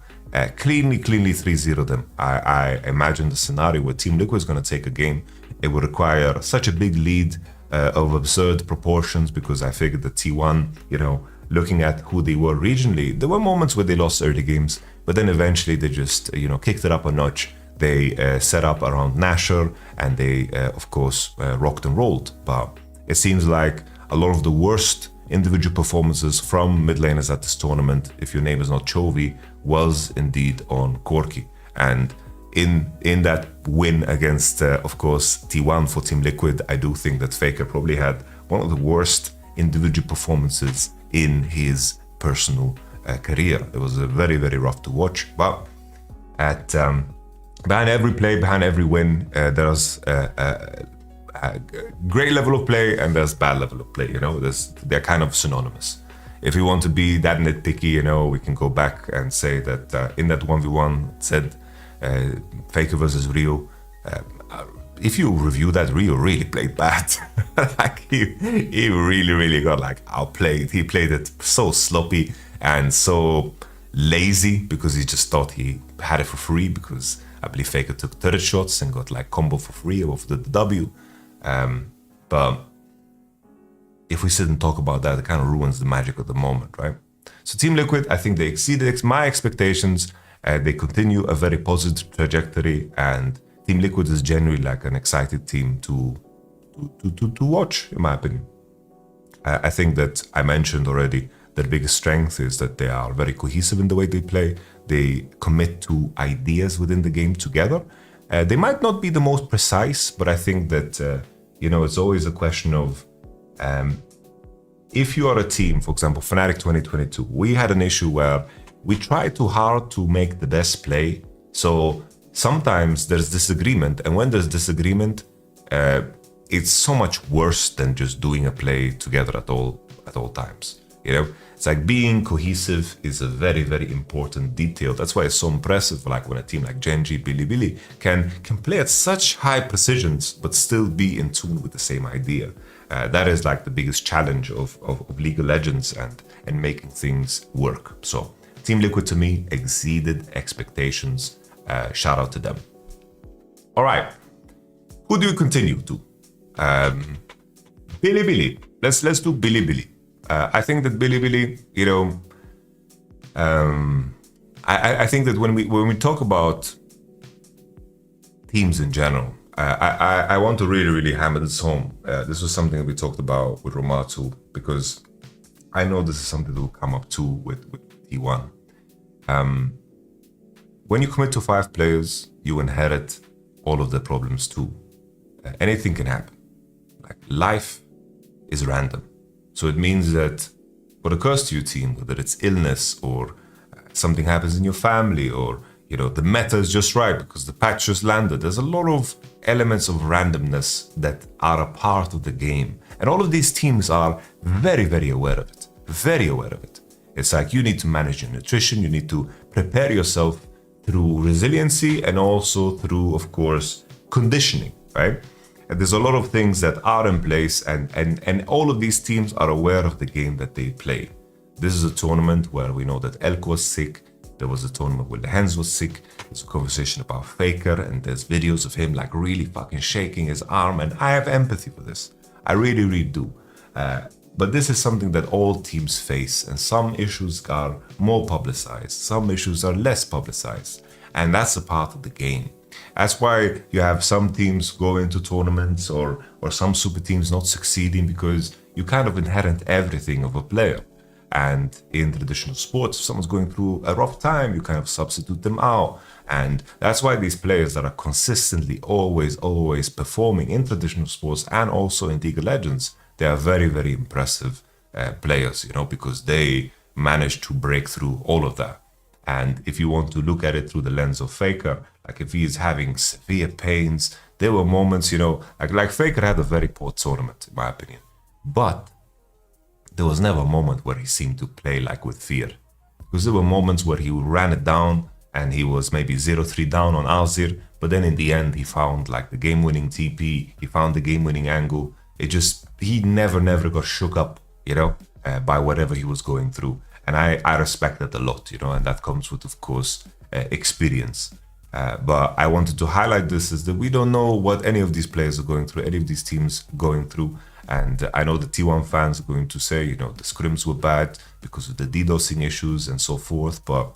cleanly 3-0 them. I imagine the scenario where Team Liquid is going to take a game. It would require such a big lead of absurd proportions, because I figured that T1, you know, looking at who they were regionally, there were moments where they lost early games, but then eventually they just, you know, kicked it up a notch. They set up around Nasher, and they, of course, rocked and rolled. But it seems like a lot of the worst individual performances from mid laners at this tournament, if your name is not Chovy, was indeed on Corki. And in that win against, of course, T1 for Team Liquid, I do think that Faker probably had one of the worst individual performances in his personal career. It was very rough to watch, but at behind every play, behind every win, there's a great level of play and there's bad level of play. You know, they're kind of synonymous. If we want to be that nitpicky, you know, we can go back and say that in that 1v1 said Faker versus Rio, if you review that, Rio really played bad. Like he really got like outplayed. He played it so sloppy and so lazy, because he just thought he had it for free, because I believe Faker took 30 shots and got like combo for free off the W. But if we sit and talk about that, it kind of ruins the magic of the moment, right? So Team Liquid, I think they exceeded my expectations. They continue a very positive trajectory, and Team Liquid is generally like an excited team to watch, in my opinion. I think that I mentioned already, their biggest strength is that they are very cohesive in the way they play. They commit to ideas within the game together. They might not be the most precise, but I think that, you know, it's always a question of, if you are a team, for example, Fnatic 2022, we had an issue where we tried too hard to make the best play. So sometimes there's disagreement, and when there's disagreement, it's so much worse than just doing a play together at all times. You know, it's like being cohesive is a very important detail. That's why it's so impressive, like when a team like Gen.G, BiliBili can play at such high precisions but still be in tune with the same idea. That is like the biggest challenge of League of Legends and making things work. So Team Liquid, to me, exceeded expectations. Shout out to them. All right, who do you continue to? BiliBili. Let's do BiliBili. I think that BiliBili, you know, I think that when we talk about teams in general, I want to really hammer this home. This was something that we talked about with Yamato, because I know this is something that will come up too with T1. When you commit to 5 players, you inherit all of the problems too. Anything can happen. Like, life is random. So it means that what occurs to your team, whether it's illness or something happens in your family, or the meta is just right because the patch just landed. There's a lot of elements of randomness that are a part of the game. And all of these teams are very aware of it. Very aware of it. It's like you need to manage your nutrition, you need to prepare yourself through resiliency and also through, of course, conditioning, right? And there's a lot of things that are in place, and all of these teams are aware of the game that they play. This is a tournament where we know that Elk was sick. There was a tournament where the Hens was sick. There's a conversation about Faker, and there's videos of him like really fucking shaking his arm, and I have empathy for this. I really do. But this is something that all teams face, and some issues are more publicized, some issues are less publicized, and that's a part of the game. That's why you have some teams go into tournaments or some super teams not succeeding, because you kind of inherit everything of a player. And in traditional sports, if someone's going through a rough time, you kind of substitute them out. And that's why these players that are consistently always performing in traditional sports and also in League of Legends, they are very impressive players, because they managed to break through all of that. And if you want to look at it through the lens of Faker, like if he is having severe pains, there were moments, like Faker had a very poor tournament, in my opinion. But there was never a moment where he seemed to play like with fear. Because there were moments where he ran it down and he was maybe 0-3 down on Alzir, but then in the end he found like the game-winning TP, he found the game-winning angle. He never got shook up, by whatever he was going through. And I respect that a lot, and that comes with, of course, experience. But I wanted to highlight this, is that we don't know what any of these players are going through, any of these teams going through. And I know the T1 fans are going to say, the scrims were bad because of the DDoSing issues and so forth, but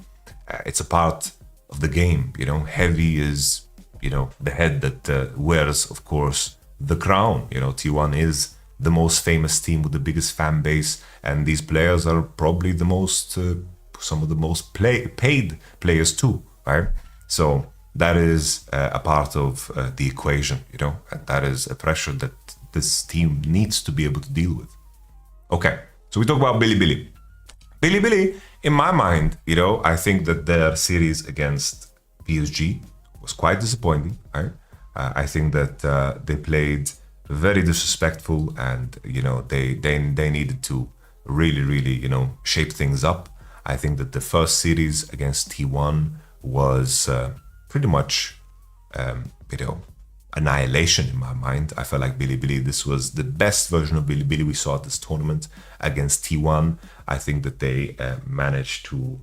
it's a part of the game, Heavy is, the head that wears, of course, the crown. T1 is the most famous team with the biggest fan base, and these players are probably the most, some of the most paid players too, right? So that is a part of the equation, and that is a pressure that this team needs to be able to deal with. Okay, so we talk about BiliBili. BiliBili, in my mind, I think that their series against PSG was quite disappointing, right? I think that they played very disrespectful, and they needed to really shape things up. I think that the first series against T1 was pretty much annihilation in my mind. I felt like BiliBili, this was the best version of BiliBili we saw at this tournament against T1. I think that they managed to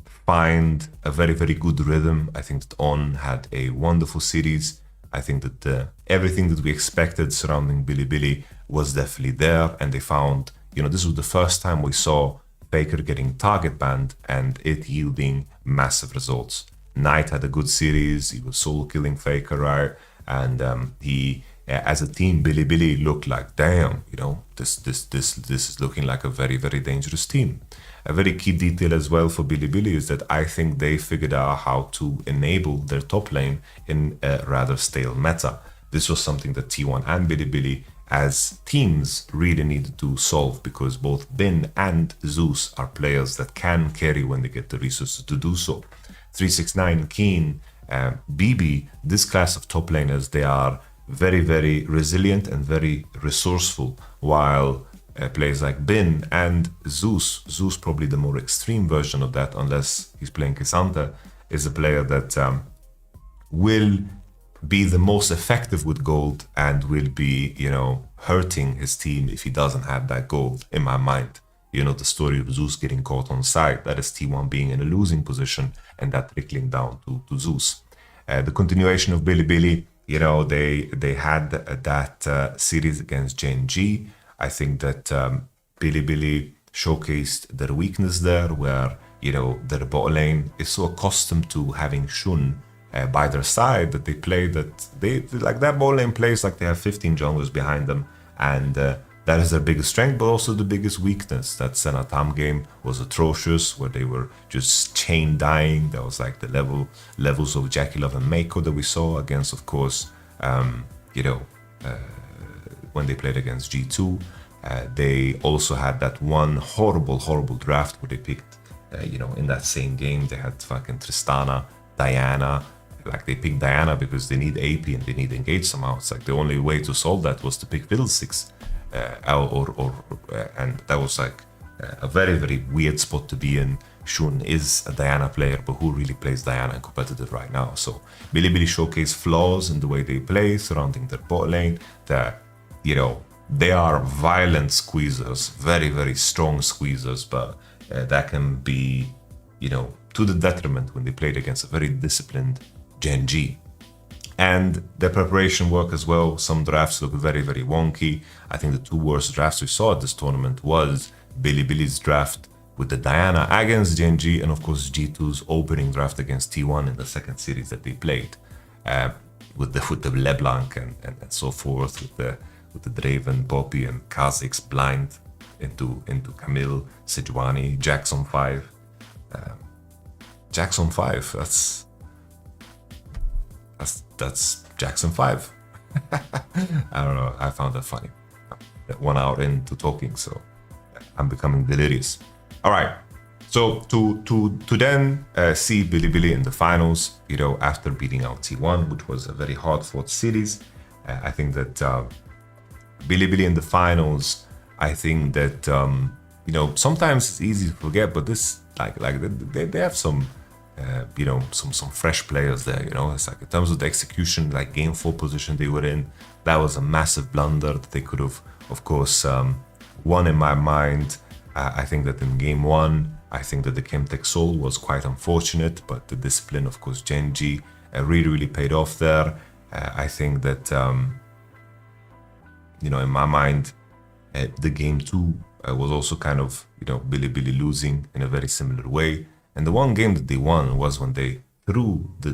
find a very good rhythm. I think that On had a wonderful series. I think that everything that we expected surrounding BiliBili was definitely there, and they found, this was the first time we saw Faker getting target banned and it yielding massive results. Knight had a good series, he was solo killing Faker, right? And he, as a team, BiliBili looked like, damn, this is looking like a very dangerous team. A very key detail as well for BiliBili is that I think they figured out how to enable their top lane in a rather stale meta. This was something that T1 and BiliBili as teams really needed to solve, because both Bin and Zeus are players that can carry when they get the resources to do so. 369, Keen, BB, this class of top laners, they are very resilient and very resourceful, while players like Bin and Zeus probably the more extreme version of that, unless he's playing K'Sante, is a player that will be the most effective with gold and will be, hurting his team if he doesn't have that gold, in my mind. The story of Zeus getting caught on side, that is T1 being in a losing position and that trickling down to Zeus. The continuation of BiliBili, they had that series against Gen.G. I think that BiliBili showcased their weakness there, where, their bot lane is so accustomed to having Shun by their side, that they play, that they like that ball lane plays like they have 15 junglers behind them, and that is their biggest strength, but also the biggest weakness. That Senatam game was atrocious, where they were just chain dying. That was like the levels of Jackie Love and Mako that we saw against, of course, you know, when they played against G2. They also had that one horrible draft where they picked, you know, in that same game, they had fucking Tristana, Diana. Like, they picked Diana because they need AP and they need engage somehow. It's like the only way to solve that was to pick Fiddlesticks. And that was like a very weird spot to be in. Shun is a Diana player, but who really plays Diana in competitive right now? So BiliBili showcased flaws in the way they play surrounding their bot lane, that, you know, they are violent squeezers, very strong squeezers, but that can be, you know, to the detriment when they played against a very disciplined Gen.G. And their preparation work as well. Some drafts look very wonky. I think the two worst drafts we saw at this tournament was BiliBili's draft with the Diana against Gen.G, and of course G2's opening draft against T1 in the second series that they played, with the LeBlanc and so forth, with the Draven, Poppy, and Kha'Zix blind into Camille, Sejuani, Jackson 5. Jackson 5, that's Jackson 5. I don't know, I found that funny. 1 hour into talking, so I'm becoming delirious. All right, so to then see BiliBili in the finals, you know, after beating out T1, which was a very hard-fought series, I think that BiliBili in the finals, I think that, you know, sometimes it's easy to forget, but this, like they have some, you know, some fresh players there, you know. It's like in terms of the execution, like game 4 position they were in, that was a massive blunder that they could have, of course, won in my mind. I think that in game 1, I think that the Chemtech Soul was quite unfortunate, but the discipline, of course, Gen.G really paid off there. I think that, you know, in my mind, the game 2 was also kind of, you know, BiliBili losing in a very similar way. And the one game that they won was when they threw the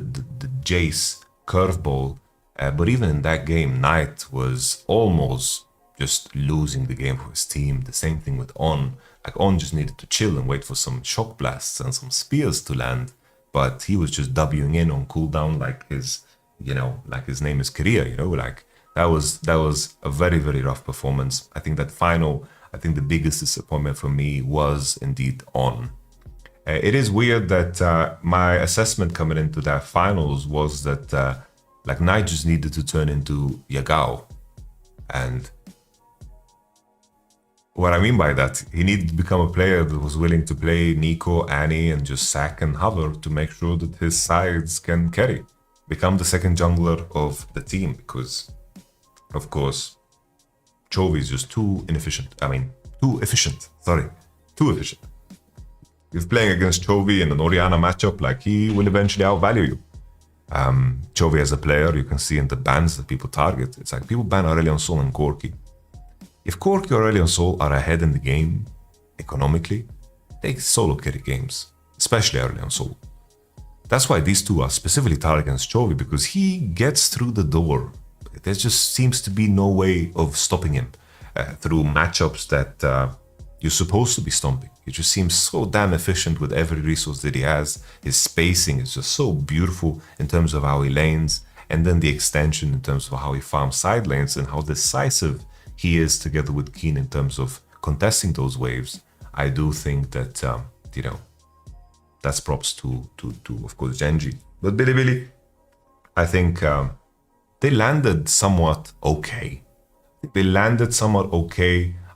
Jace curveball. But even in that game, Knight was almost just losing the game for his team. The same thing with On. Like, On just needed to chill and wait for some shock blasts and some spears to land. But he was just Wing in on cooldown like his, you know, like his name is Korea, you know, like that was a very rough performance. I think that final, I think the biggest disappointment for me was indeed On. It is weird that my assessment coming into that finals was that like Knight just needed to turn into Yagao. And what I mean by that, he needed to become a player that was willing to play Nico, Annie, and just sack and hover to make sure that his sides can carry. Become the second jungler of the team, because, of course, Chovy is just too efficient. Too efficient. If playing against Chovy in an Orianna matchup, like, he will eventually outvalue you. Chovy as a player, you can see in the bans that people target. It's like people ban Aurelion Sol and Corki. If Corki or Aurelion Sol are ahead in the game, economically, they solo carry games, especially Aurelion Sol. That's why these two are specifically targeted against Chovy, because he gets through the door. There just seems to be no way of stopping him through matchups that you're supposed to be stomping. He just seems so damn efficient with every resource that he has. His spacing is just so beautiful in terms of how he lanes, and then the extension in terms of how he farms side lanes and how decisive he is together with Keen in terms of contesting those waves. I do think that, you know, that's props to of course, Gen.G. But BiliBili, I think they landed somewhat okay.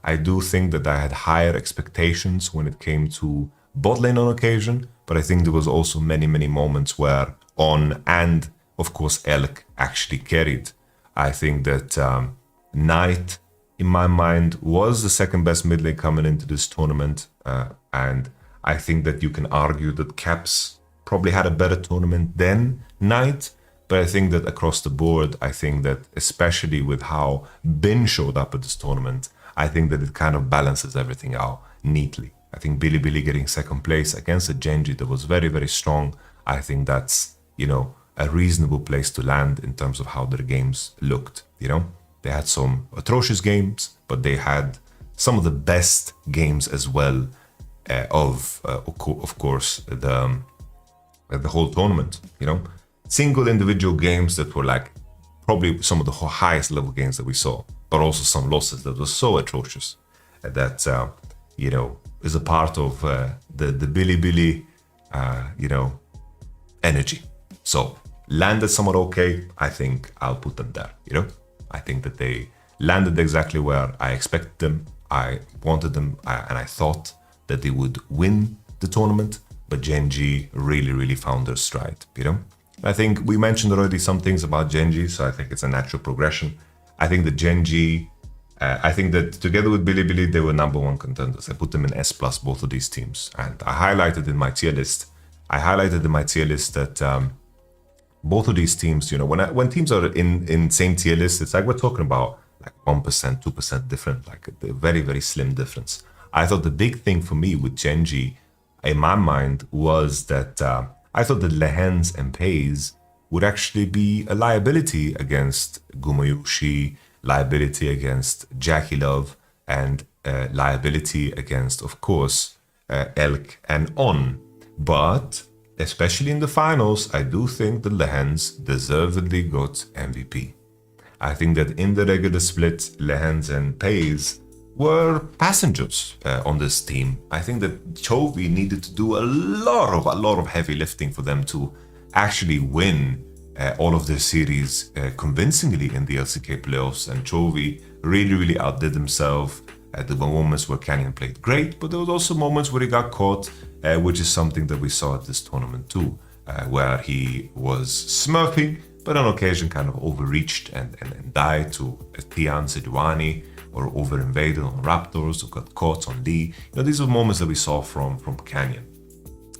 I do think that I had higher expectations when it came to bot lane on occasion, but I think there was also many moments where On and, of course, Elk actually carried. I think that Knight, in my mind, was the second best mid lane coming into this tournament, and I think that you can argue that Caps probably had a better tournament than Knight, but I think that across the board, I think that especially with how Bin showed up at this tournament, I think that it kind of balances everything out neatly. I think BiliBili getting second place against a Gen.G that was very strong, I think that's, you know, a reasonable place to land in terms of how their games looked. They had some atrocious games, but they had some of the best games as well of course, the whole tournament. Single individual games that were like probably some of the highest level games that we saw, but also some losses that were so atrocious that is a part of the BiliBili energy. So landed somewhat okay. I think I'll put them there. I think that they landed exactly where I expected them. I wanted them, and I thought that they would win the tournament. But Gen.G really found their stride. I think we mentioned already some things about Gen.G, so I think it's a natural progression. I think that Gen.G, I think that together with BiliBili, they were #1 contenders. I put them in S+, both of these teams. And I highlighted in my tier list, that both of these teams, when teams are in same tier list, it's like we're talking about like 1%, 2% different, like a very slim difference. I thought the big thing for me with Gen.G, in my mind, was that I thought that Lehens and FaZe would actually be a liability against Gumayushi, liability against Jackie Love, and liability against, of course, Elk and On. But especially in the finals, I do think that Lehens deservedly got MVP. I think that in the regular split, Lehens and FaZe were passengers on this team. I think that Chovy needed to do a lot of heavy lifting for them to actually win all of their series convincingly in the LCK playoffs. And Chovy really outdid himself. There were moments where Canyon played great, but there was also moments where he got caught, which is something that we saw at this tournament too, where he was smurfing, but on occasion kind of overreached and died to Tian Sejuani, or over-invaded on Raptors, or got caught on Lee. These are moments that we saw from Canyon.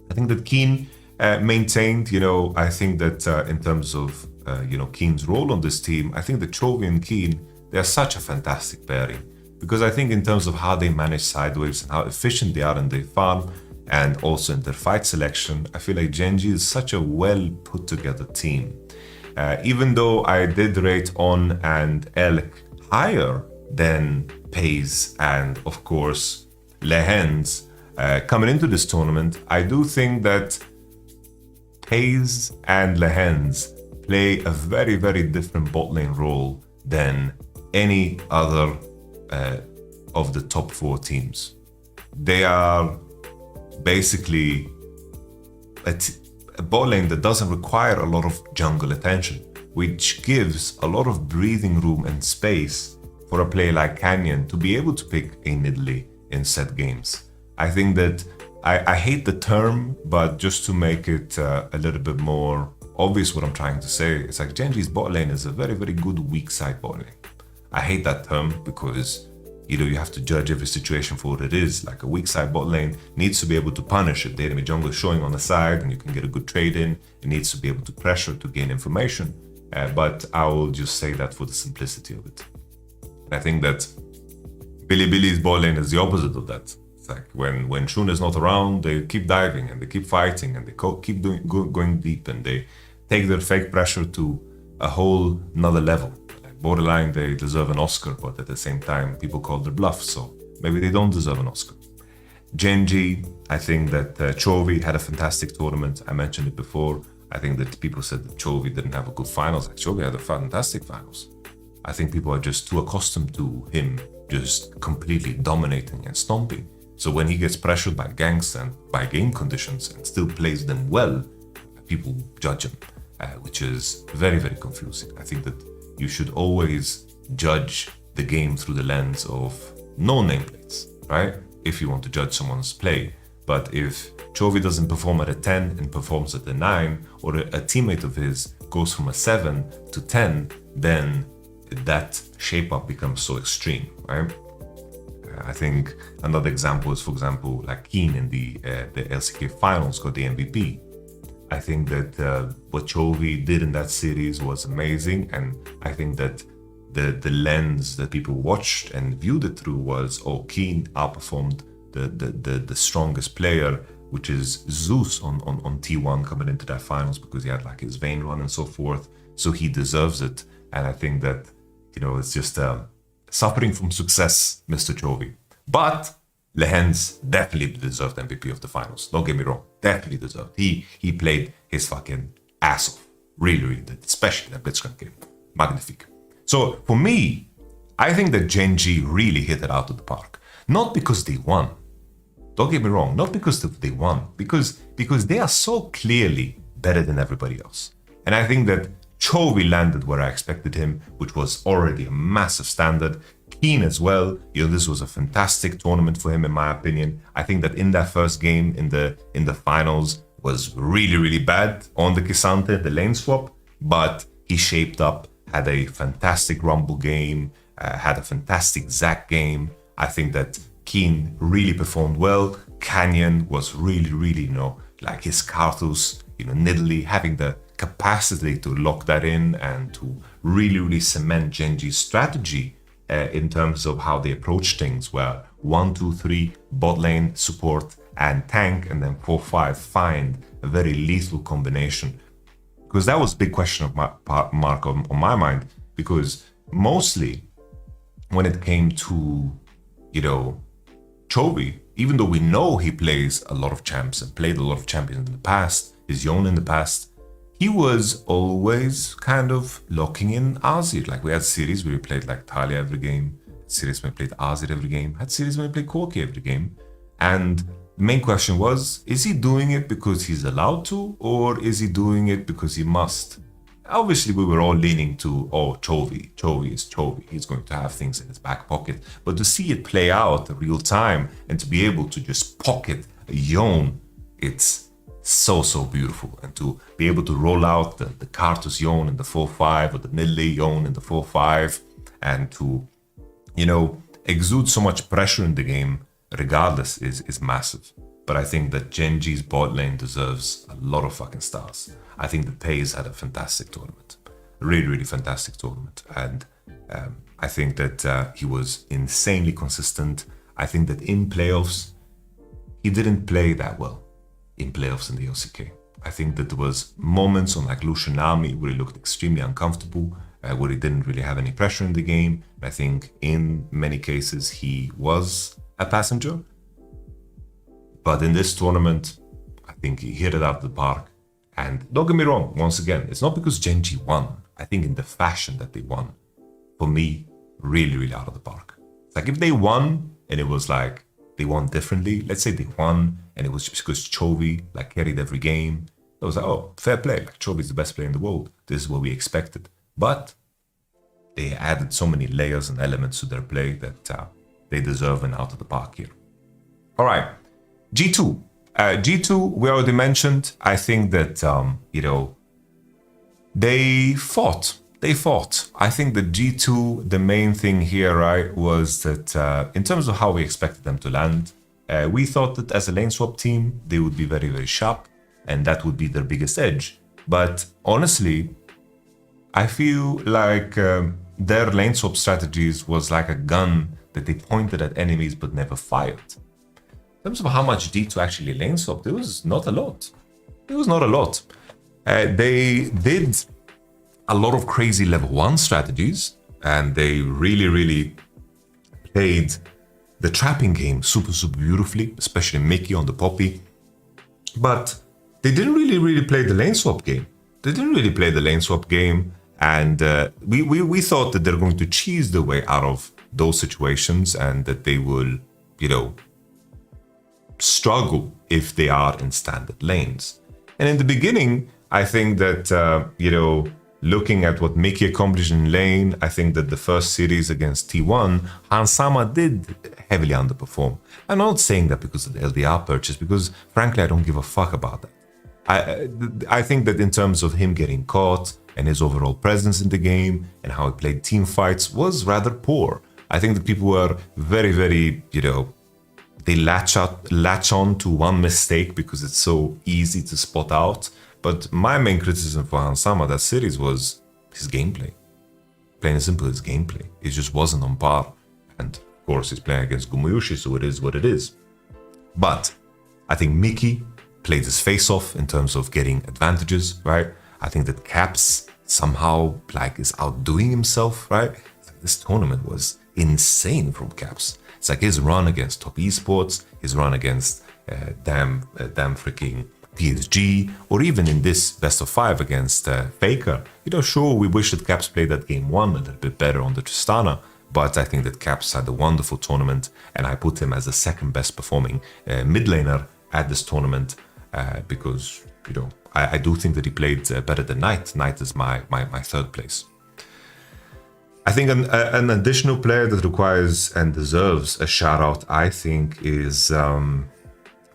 I think that Keen maintained, I think that in terms of, Keen's role on this team, I think that Chovy and Keen, they are such a fantastic pairing. Because I think in terms of how they manage sideways and how efficient they are in their farm, and also in their fight selection, I feel like Gen.G is such a well put together team. Even though I did rate On and Elk higher than FaZe and, of course, Lehens coming into this tournament, I do think that FaZe and Lehens play a very different bot lane role than any other of the top 4 teams. They are basically a bot lane that doesn't require a lot of jungle attention, which gives a lot of breathing room and space for a player like Canyon to be able to pick a mid lane in set games. I think that I hate the term, but just to make it a little bit more obvious what I'm trying to say, it's like Gen.G's bot lane is a very good weak side bot lane. I hate that term because you have to judge every situation for what it is. Like a weak side bot lane needs to be able to punish if the enemy jungle is showing on the side and you can get a good trade in. It needs to be able to pressure to gain information. But I will just say that for the simplicity of it. And I think that BiliBili's bot lane is the opposite of that. It's like when Shun is not around, they keep diving and they keep fighting and they keep going deep, and they take their fake pressure to a whole nother level. Borderline, they deserve an Oscar, but at the same time, people call their bluff, so maybe they don't deserve an Oscar. Gen.G, I think that Chovy had a fantastic tournament. I mentioned it before. I think that people said that Chovy didn't have a good finals. Like, Chovy had a fantastic finals. I think people are just too accustomed to him just completely dominating and stomping. So when he gets pressured by ganks and by game conditions and still plays them well, people judge him, which is very confusing. I think that you should always judge the game through the lens of no nameplates, right? If you want to judge someone's play. But if Chovy doesn't perform at a 10 and performs at a 9, or a teammate of his goes from a 7 to 10, then that shape up becomes so extreme, right? I think another example is, for example, like Keen in the LCK finals got the MVP. I think that what Chovy did in that series was amazing, and I think that the lens that people watched and viewed it through was, oh, Keen outperformed the strongest player which is Zeus on T1 coming into that finals because he had like his Vayne run and so forth. So he deserves it. And I think that, you know, it's just suffering from success, Mr. Chovy. But Lehens definitely deserved MVP of the finals. Don't get me wrong. Definitely deserved. He played his fucking ass off. Really, really did. Especially that Blitzcrank game. Magnifique. So for me, I think that Gen.G really hit it out of the park. Not because they won. Don't get me wrong. Not because they won. Because they are so clearly better than everybody else. And I think that Chovy landed where I expected him, which was already a massive standard. Keen as well. You know, this was a fantastic tournament for him, in my opinion. I think that in that first game in the finals was really, really bad on the K'Sante, the lane swap, but he shaped up, had a fantastic Rumble game, had a fantastic Zac game. I think that Keen really performed well. Canyon was really, really, you know, like his Karthus, you know, Nidalee, having the capacity to lock that in and to really, really cement Gen.G's strategy in terms of how they approach things, where 1, 2, 3 bot lane support and tank, and then 4, 5 find a very lethal combination. Because that was a big question of mark on my mind, because mostly when it came to, you know, Chovy, even though we know he plays a lot of champs and played a lot of champions in the past, his Yone in the past, he was always kind of locking in Azir. Like we had series where he played like Talia every game, series when he played Azir every game, had series when he played Corki every game. And the main question was, is he doing it because he's allowed to, or is he doing it because he must? Obviously, we were all leaning to, oh, Chovy is Chovy. He's going to have things in his back pocket. But to see it play out in real time and to be able to just pocket a Yone, it's so beautiful. And to be able to roll out the Karthus Yone in the 4-5 or the Nidalee Yone in the 4-5 and to, you know, exude so much pressure in the game regardless is massive. But I think that Gen.G's bot lane deserves a lot of fucking stars. I think that FaZe had a fantastic tournament. Really, really fantastic tournament. And I think that he was insanely consistent. I think that in playoffs, he didn't play that well in playoffs in the OCK. I think that there was moments on like Lucianami where he looked extremely uncomfortable, where he didn't really have any pressure in the game. I think in many cases he was a passenger. But in this tournament, I think he hit it out of the park. And don't get me wrong, once again, it's not because Gen.G won. I think in the fashion that they won, for me, really, really out of the park. It's like if they won and it was like they won differently, let's say they won and it was just because Chovy like carried every game, it was like, oh, fair play, like Chovy's the best player in the world. This is what we expected. But they added so many layers and elements to their play that they deserve an out of the park here. All right, G2. G2, we already mentioned. I think that, you know, they fought. I think that G2, the main thing here, right, was that in terms of how we expected them to land, we thought that as a lane swap team, they would be very, very sharp, and that would be their biggest edge. But honestly, I feel like their lane swap strategies was like a gun that they pointed at enemies but never fired. In terms of how much G2 actually lane swapped, it was not a lot. It was not a lot. They did a lot of crazy level 1 strategies, and they really, really played the trapping game super, super beautifully, especially Mickey on the Poppy. But they didn't really play the lane swap game. And we thought that they're going to cheese their way out of those situations and that they will, you know, struggle if they are in standard lanes. And in the beginning, I think that, you know, looking at what Mickey accomplished in lane, I think that the first series against T1, Hansama did heavily underperform. I'm not saying that because of the LDR purchase, because frankly, I don't give a fuck about that. I think that in terms of him getting caught and his overall presence in the game and how he played team fights was rather poor. I think that people were very, very, you know, they latch on to one mistake because it's so easy to spot out. But my main criticism for Hansama that series was his gameplay. Plain and simple, his gameplay. It just wasn't on par. And of course, he's playing against Gumuyushi, so it is what it is. But I think Mickey played his face off in terms of getting advantages, right? I think that Caps somehow like is outdoing himself, right? This tournament was insane from Caps. It's like his run against Top Esports, his run against damn freaking PSG, or even in this best of 5 against Faker. You know, sure, we wish that Caps played that game 1 a little bit better on the Tristana, but I think that Caps had a wonderful tournament, and I put him as the second best performing mid laner at this tournament because, you know, I do think that he played better than Knight. Knight is my third place. I think an additional player that requires and deserves a shout out, I think, is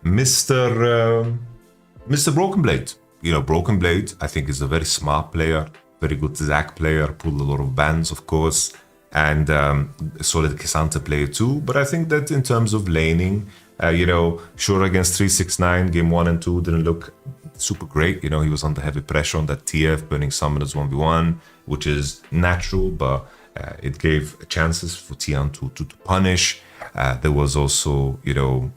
Mr. Broken Blade. You know, Broken Blade, I think, is a very smart player, very good Zac player, pulled a lot of bans, of course, and a solid K'Sante player too. But I think that in terms of laning, you know, sure, against 369, game 1 and 2 didn't look super great. You know, he was under heavy pressure on that TF, burning summoners 1v1, which is natural, but it gave chances for Tian to punish. There was also, you know,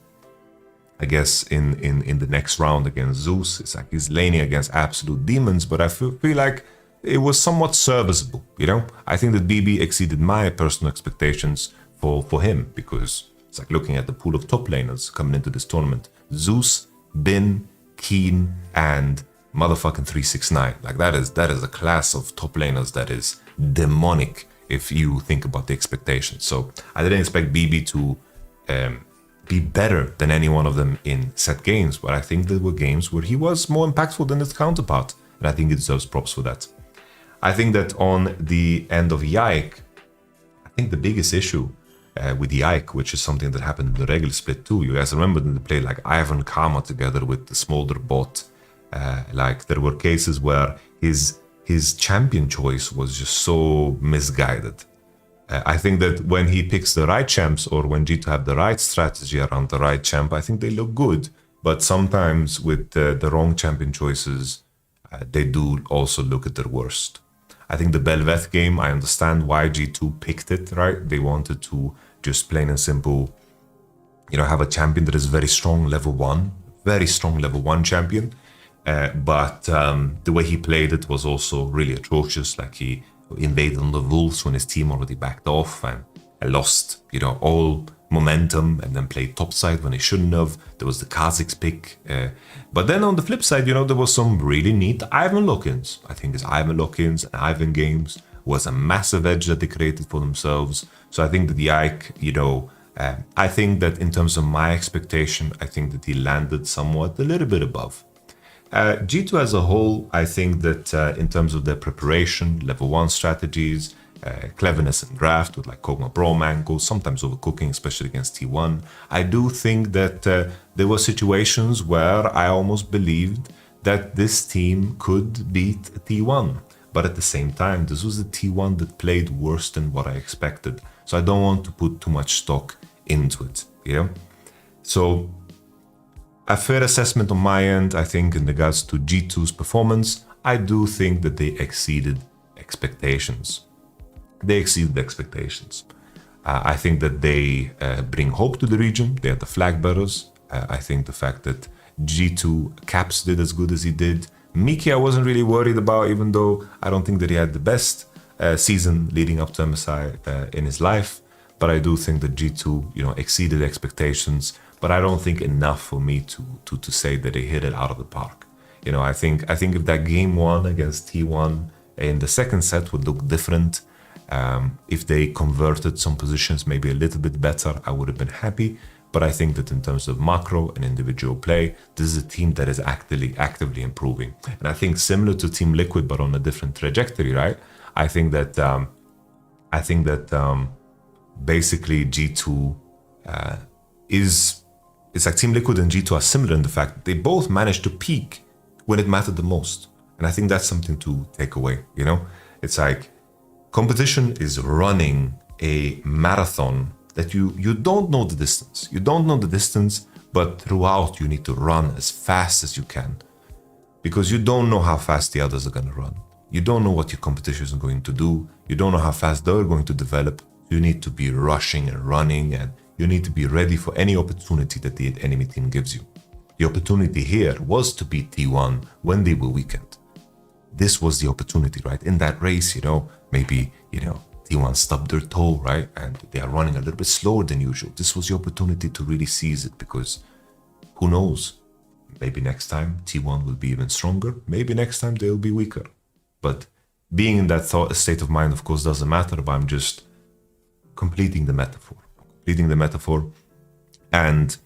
I guess in the next round against Zeus, it's like he's laning against absolute demons, but I feel like it was somewhat serviceable, you know? I think that BB exceeded my personal expectations for him, because it's like looking at the pool of top laners coming into this tournament. Zeus, Bin, Keen, and motherfucking 369. Like that is a class of top laners that is demonic if you think about the expectations. So I didn't expect BB to be better than any one of them in set games, but I think there were games where he was more impactful than his counterpart, and I think he deserves props for that. I think that on the end of Yike, I think the biggest issue with Yike, which is something that happened in the regular split too, you guys remember that they played like Ivan Karma together with the Smolder bot. Like there were cases where his champion choice was just so misguided. I think that when he picks the right champs, or when G2 have the right strategy around the right champ, I think they look good. But sometimes with the wrong champion choices, they do also look at their worst. I think the Belveth game, I understand why G2 picked it, right? They wanted to just plain and simple, you know, have a champion that is very strong level 1, very strong level 1 champion. But the way he played it was also really atrocious. Like he invaded on the Wolves when his team already backed off and lost, you know, all momentum, and then played topside when he shouldn't have. There was the Kha'Zix pick. But then on the flip side, you know, there was some really neat Ivan lock-ins. I think his Ivan lock-ins and Ivan games was a massive edge that they created for themselves. So I think that the Ike, you know, I think that in terms of my expectation, I think that he landed somewhat a little bit above. G2 as a whole, I think that in terms of their preparation, level 1 strategies, cleverness and draft with like Kog'Maw Brawl angles, sometimes overcooking, especially against T1, I do think that there were situations where I almost believed that this team could beat T1. But at the same time, this was a T1 that played worse than what I expected. So I don't want to put too much stock into it, you know? So a fair assessment on my end, I think, in regards to G2's performance, I do think that they exceeded expectations. They exceeded expectations. I think that they bring hope to the region. They are the flag bearers. I think the fact that G2 Caps did as good as he did. Miki I wasn't really worried about, even though I don't think that he had the best season leading up to MSI in his life. But I do think that G2, you know, exceeded expectations. But I don't think enough for me to say that they hit it out of the park. You know, I think if that game 1 against T1 in the second set would look different, if they converted some positions maybe a little bit better, I would have been happy. But I think that in terms of macro and individual play, this is a team that is actively improving. And I think similar to Team Liquid, but on a different trajectory, right? I think that basically G2 it's like Team Liquid and G2 are similar in the fact that they both managed to peak when it mattered the most. And I think that's something to take away, you know? It's like competition is running a marathon that you don't know the distance. You don't know the distance, but throughout you need to run as fast as you can, because you don't know how fast the others are going to run. You don't know what your competition is going to do. You don't know how fast they're going to develop. You need to be rushing and running, and you need to be ready for any opportunity that the enemy team gives you. The opportunity here was to beat T1 when they were weakened. This was the opportunity, right? In that race, maybe, T1 stubbed their toe, right? And they are running a little bit slower than usual. This was the opportunity to really seize it, because who knows? Maybe next time T1 will be even stronger. Maybe next time they'll be weaker. But being in that state of mind, of course, doesn't matter, but I'm just completing the metaphor. And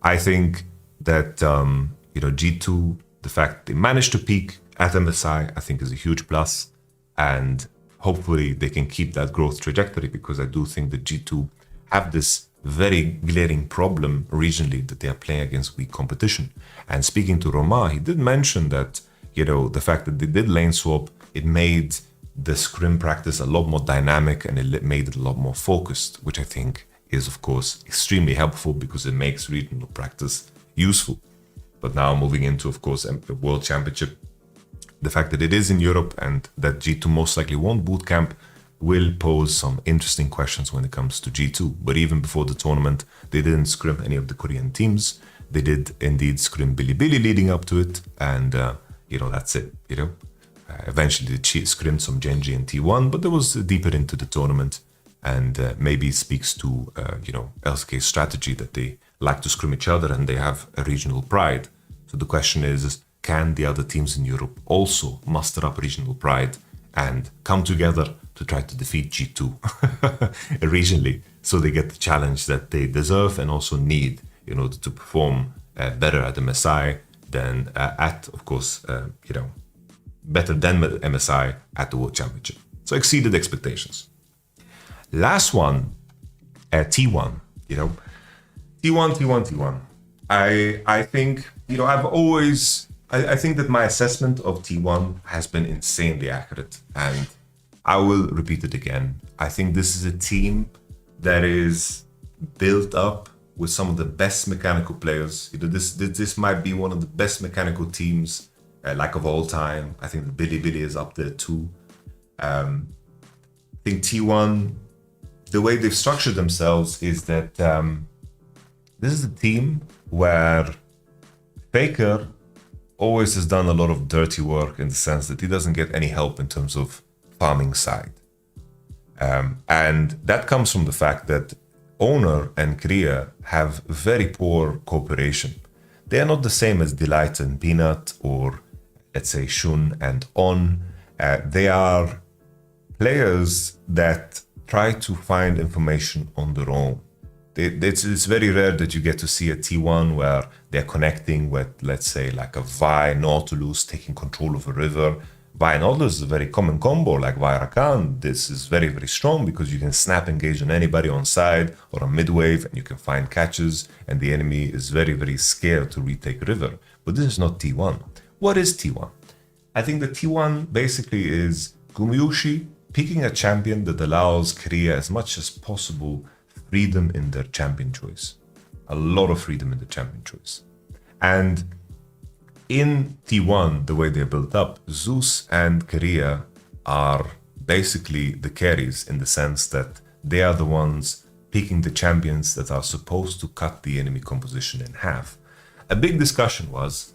I think that, G2, the fact they managed to peak at MSI, I think is a huge plus. And hopefully they can keep that growth trajectory, because I do think that G2 have this very glaring problem regionally, that they are playing against weak competition. And speaking to Roma, he did mention that, the fact that they did lane swap, it made the scrim practice a lot more dynamic, and it made it a lot more focused, which I think is, of course, extremely helpful, because it makes regional practice useful. But now moving into, of course, the World Championship, the fact that it is in Europe and that G2 most likely won't bootcamp will pose some interesting questions when it comes to G2. But even before the tournament, they didn't scrim any of the Korean teams. They did indeed scrim BiliBili leading up to it, and that's it. Eventually they scrimmed some Gen.G and T1, but that was deeper into the tournament, and maybe it speaks to LCK's strategy, that they like to scrim each other and they have a regional pride. So the question is, can the other teams in Europe also muster up regional pride and come together to try to defeat G2 regionally, so they get the challenge that they deserve and also need in order to perform better at MSI than of course, better than MSI at the World Championship. So exceeded expectations. Last one, T1, T1. I think, I think that my assessment of T1 has been insanely accurate, and I will repeat it again. I think this is a team that is built up with some of the best mechanical players. This might be one of the best mechanical teams of all time. I think the BiliBili is up there too. I think T1, the way they've structured themselves is that this is a team where Faker always has done a lot of dirty work, in the sense that he doesn't get any help in terms of farming side. And that comes from the fact that Owner and Korea have very poor cooperation. They are not the same as Delight and Peanut, or let's say Shun and On. They are players that try to find information on their own. It's very rare that you get to see a T1 where they're connecting with, let's say, like a Vi Nautilus taking control of a river. Vi Nautilus is a very common combo, like Vi Rakan. This is very, very strong, because you can snap engage on anybody on side or on mid wave, and you can find catches, and the enemy is very, very scared to retake river. But this is not T1. What is T1? I think the T1 basically is Gumayushi picking a champion that allows Korea as much as possible freedom in their champion choice. A lot of freedom in the champion choice. And in T1, the way they're built up, Zeus and Korea are basically the carries, in the sense that they are the ones picking the champions that are supposed to cut the enemy composition in half. A big discussion was,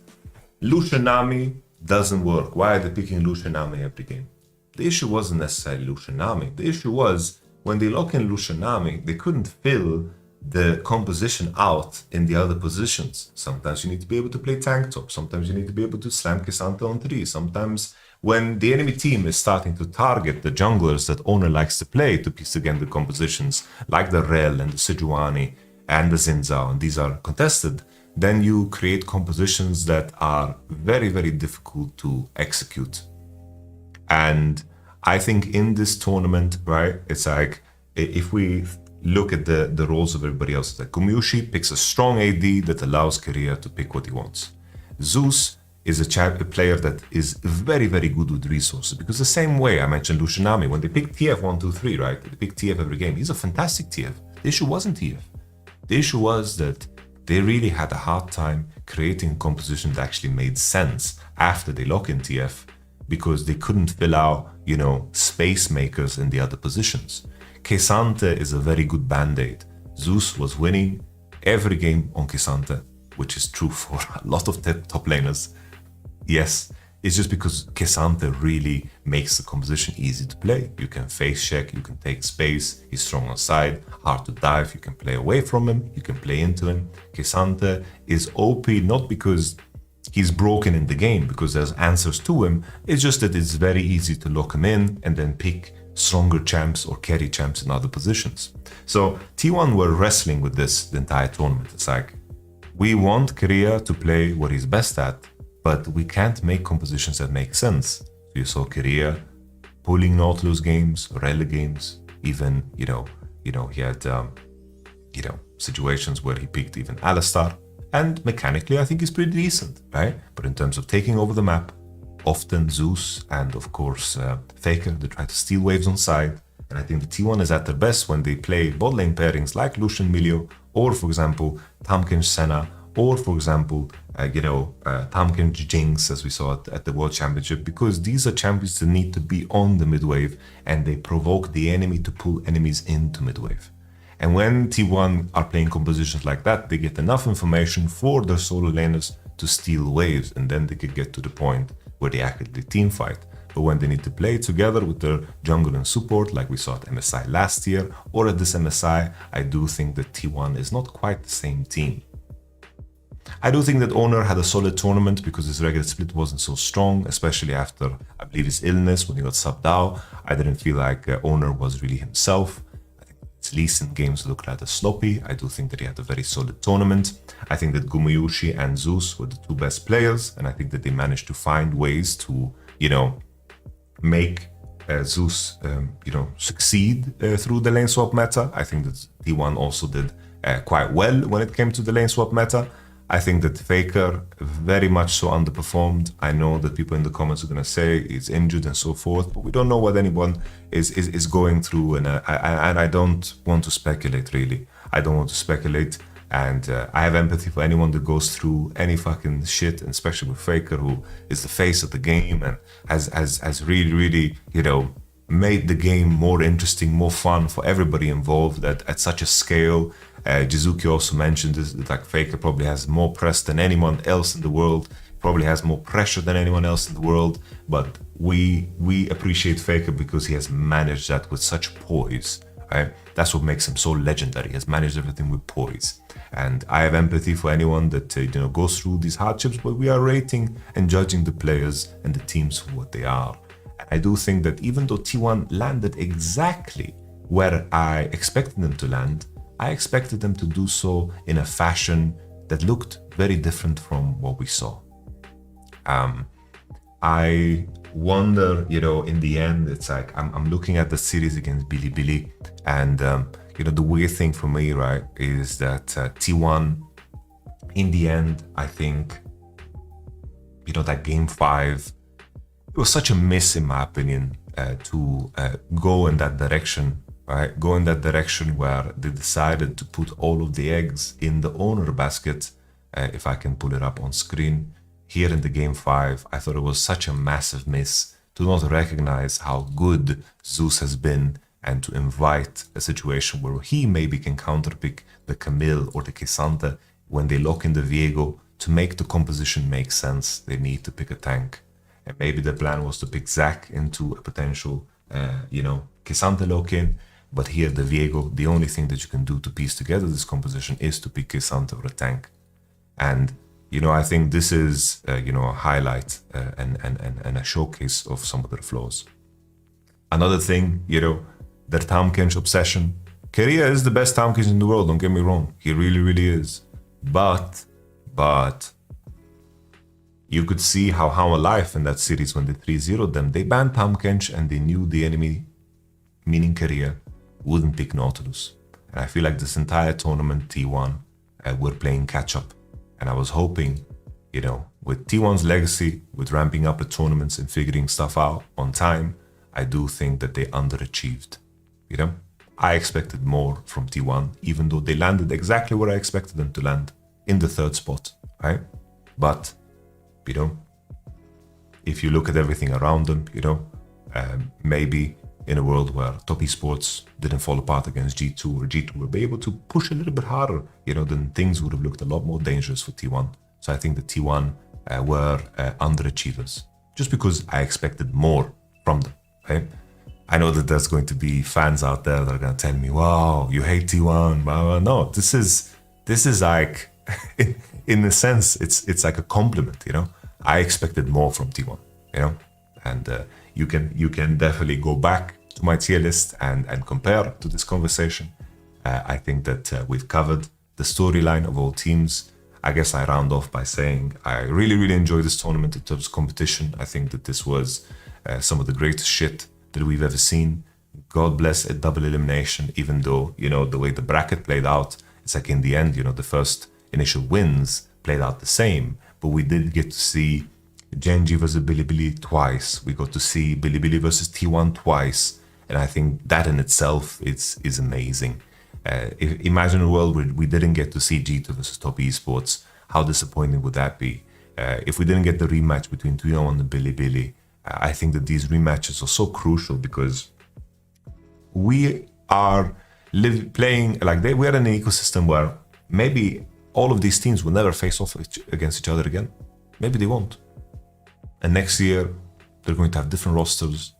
Lucian Nami doesn't work. Why are they picking Lucian Nami every game? The issue wasn't necessarily Lucian Nami. The issue was, when they lock in Lucian Nami, they couldn't fill the composition out in the other positions. Sometimes you need to be able to play tank top. Sometimes you need to be able to slam K'Sante on 3. Sometimes when the enemy team is starting to target the junglers that Owner likes to play to piece again the compositions, like the Rel and the Sejuani and the Zinzao, and these are contested, then you create compositions that are very, very difficult to execute. And I think in this tournament, right, it's like, if we look at the roles of everybody else, like Gumayushi picks a strong AD that allows Korea to pick what he wants. Zeus is a player that is very, very good with resources, because the same way I mentioned Lucian Nami, when they pick TF 1, 2, 3, right, they pick TF every game. He's a fantastic TF. The issue wasn't TF. The issue was that they really had a hard time creating a composition that actually made sense after they lock in TF, because they couldn't fill out, space makers in the other positions. K'Sante is a very good band-aid. Zeus was winning every game on K'Sante. which is true for a lot of top laners, yes, it's just because K'Sante really makes the composition easy to play. You can face check, you can take space, he's strong on side, hard to dive, you can play away from him, you can play into him. K'Sante is OP not because he's broken in the game, because there's answers to him, it's just that it's very easy to lock him in and then pick stronger champs or carry champs in other positions. So T1 were wrestling with this the entire tournament. It's like, we want Korea to play what he's best at, but we can't make compositions that make sense. So you saw Korea pulling Nautilus games, Rally games, even, he had, situations where he picked even Alistar. And mechanically, I think he's pretty decent, right? But in terms of taking over the map, often Zeus and of course Faker, they try to steal waves on side. And I think the T1 is at their best when they play bot lane pairings like Lucian Milio, or for example, Tahm Senna, or for example, Tahm Jinx, as we saw at the World Championship, because these are champions that need to be on the midwave and they provoke the enemy to pull enemies into midwave. And when T1 are playing compositions like that, they get enough information for their solo laners to steal waves, and then they could get to the point where they actively team fight. But when they need to play together with their jungle and support, like we saw at MSI last year, or at this MSI, I do think that T1 is not quite the same team. I do think that Owner had a solid tournament because his regular split wasn't so strong, especially after, I believe, his illness when he got subbed out. I didn't feel like Owner was really himself. I think his recent games looked rather sloppy. I do think that he had a very solid tournament. I think that Gumayushi and Zeus were the two best players, and I think that they managed to find ways to, make Zeus, succeed through the lane swap meta. I think that T1 also did quite well when it came to the lane swap meta. I think that Faker very much so underperformed. I know that people in the comments are going to say he's injured and so forth, but we don't know what anyone is going through, and I don't want to speculate, really. I don't want to speculate, and I have empathy for anyone that goes through any fucking shit, and especially with Faker, who is the face of the game and has really, made the game more interesting, more fun for everybody involved at such a scale. Jizuki also mentioned this, that like Faker probably has more press than anyone else in the world, probably has more pressure than anyone else in the world, but we appreciate Faker because he has managed that with such poise, right? That's what makes him so legendary. He has managed everything with poise. And I have empathy for anyone that goes through these hardships, but we are rating and judging the players and the teams for what they are. And I do think that even though T1 landed exactly where I expected them to land, I expected them to do so in a fashion that looked very different from what we saw. I wonder, in the end, it's like I'm looking at the series against BiliBili, and the weird thing for me, right, is that T1, in the end, I think, that game 5, it was such a miss, in my opinion, to go in that direction. Right, go in that direction where they decided to put all of the eggs in the Owner basket. If I can pull it up on screen here in the game 5, I thought it was such a massive miss to not recognize how good Zeus has been and to invite a situation where he maybe can counterpick the Camille or the K'Sante when they lock in the Viego. To make the composition make sense, they need to pick a tank, and maybe the plan was to pick Zac into a potential K'Sante lock-in. But here, the Viego, the only thing that you can do to piece together this composition is to pick K'Sante or a tank. And, I think this is, a highlight and a showcase of some of their flaws. Another thing, their Tahm obsession. Korea is the best Tahm in the world, don't get me wrong. He really, really is. But, you could see how alive in that series when they 3-0'd them. They banned Tahm and they knew the enemy, meaning Korea, wouldn't pick Nautilus. And I feel like this entire tournament, T1, were playing catch up. And I was hoping, with T1's legacy, with ramping up the tournaments and figuring stuff out on time, I do think that they underachieved. I expected more from T1, even though they landed exactly where I expected them to land, in the 3rd spot, right? But, if you look at everything around them, maybe in a world where top esports didn't fall apart against G2, or G2 were able to push a little bit harder, then things would have looked a lot more dangerous for T1. So I think that T1 were underachievers, just because I expected more from them. Okay? I know that there's going to be fans out there that are going to tell me, "Wow, you hate T1." No, this is like, in a sense, it's like a compliment. I expected more from T1. And you can definitely go back to my tier list and compare to this conversation. I think that we've covered the storyline of all teams. I guess I round off by saying I really enjoyed this tournament in terms of competition. I think that this was some of the greatest shit that we've ever seen. God bless a double elimination, even though, the way the bracket played out, it's like in the end, the first initial wins played out the same, but we did get to see Gen.G versus BiliBili twice. We got to see BiliBili versus T1 twice. And I think that in itself is amazing. Imagine a world where we didn't get to see G2 versus top esports. How disappointing would that be? If we didn't get the rematch between T1 and BiliBili, I think that these rematches are so crucial because we are playing like we are in an ecosystem where maybe all of these teams will never face off against each other again. Maybe they won't. And next year, they're going to have different rosters.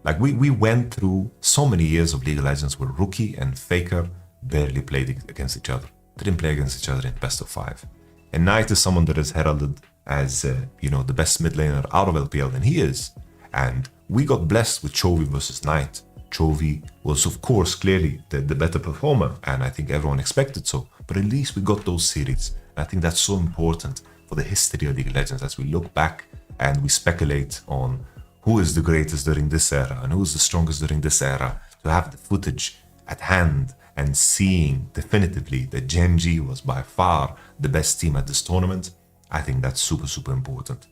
Like we went through so many years of League of Legends where Rookie and Faker barely played against each other. They didn't play against each other in best of 5. And Knight is someone that is heralded as, the best mid laner out of LPL than he is. And we got blessed with Chovy versus Knight. Chovy was, of course, clearly the better performer, and I think everyone expected so. But at least we got those series. And I think that's so important for the history of League of Legends as we look back and we speculate on who is the greatest during this era and who is the strongest during this era, to have the footage at hand and seeing definitively that Gen.G was by far the best team at this tournament. I think that's super important,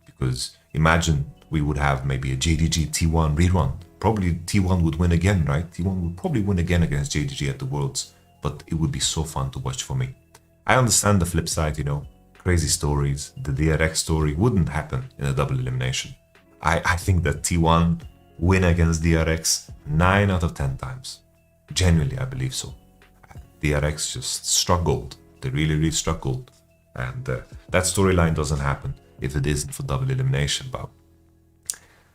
because imagine we would have maybe a JDG T1 rerun. Probably T1 would win again, right? T1 would probably win again against JDG at the Worlds, but it would be so fun to watch for me. I understand the flip side, crazy stories. The DRX story wouldn't happen in a double elimination. I think that T1 win against DRX 9 out of 10 times. Genuinely, I believe so. DRX just struggled. They really struggled. And that storyline doesn't happen if it isn't for double elimination. But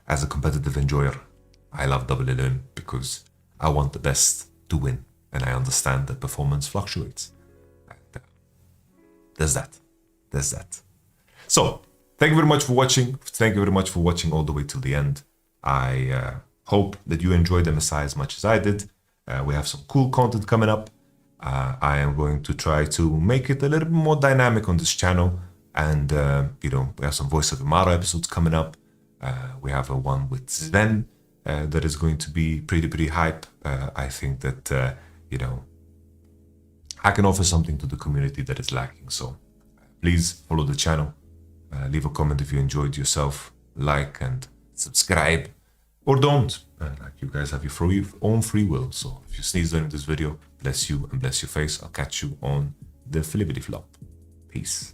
as a competitive enjoyer, I love double elim because I want the best to win. And I understand that performance fluctuates. And, there's that. So, thank you very much for watching. Thank you very much for watching all the way till the end. I hope that you enjoyed MSI as much as I did. We have some cool content coming up. I am going to try to make it a little bit more dynamic on this channel. And, we have some Voice of Yamato episodes coming up. We have a one with Sven that is going to be pretty hype. I think that, I can offer something to the community that is lacking. So please follow the channel. Leave a comment if you enjoyed yourself. Like and subscribe. Or don't. Like you guys have your own free will. So if you sneeze during this video, bless you and bless your face. I'll catch you on the flippity flop. Peace.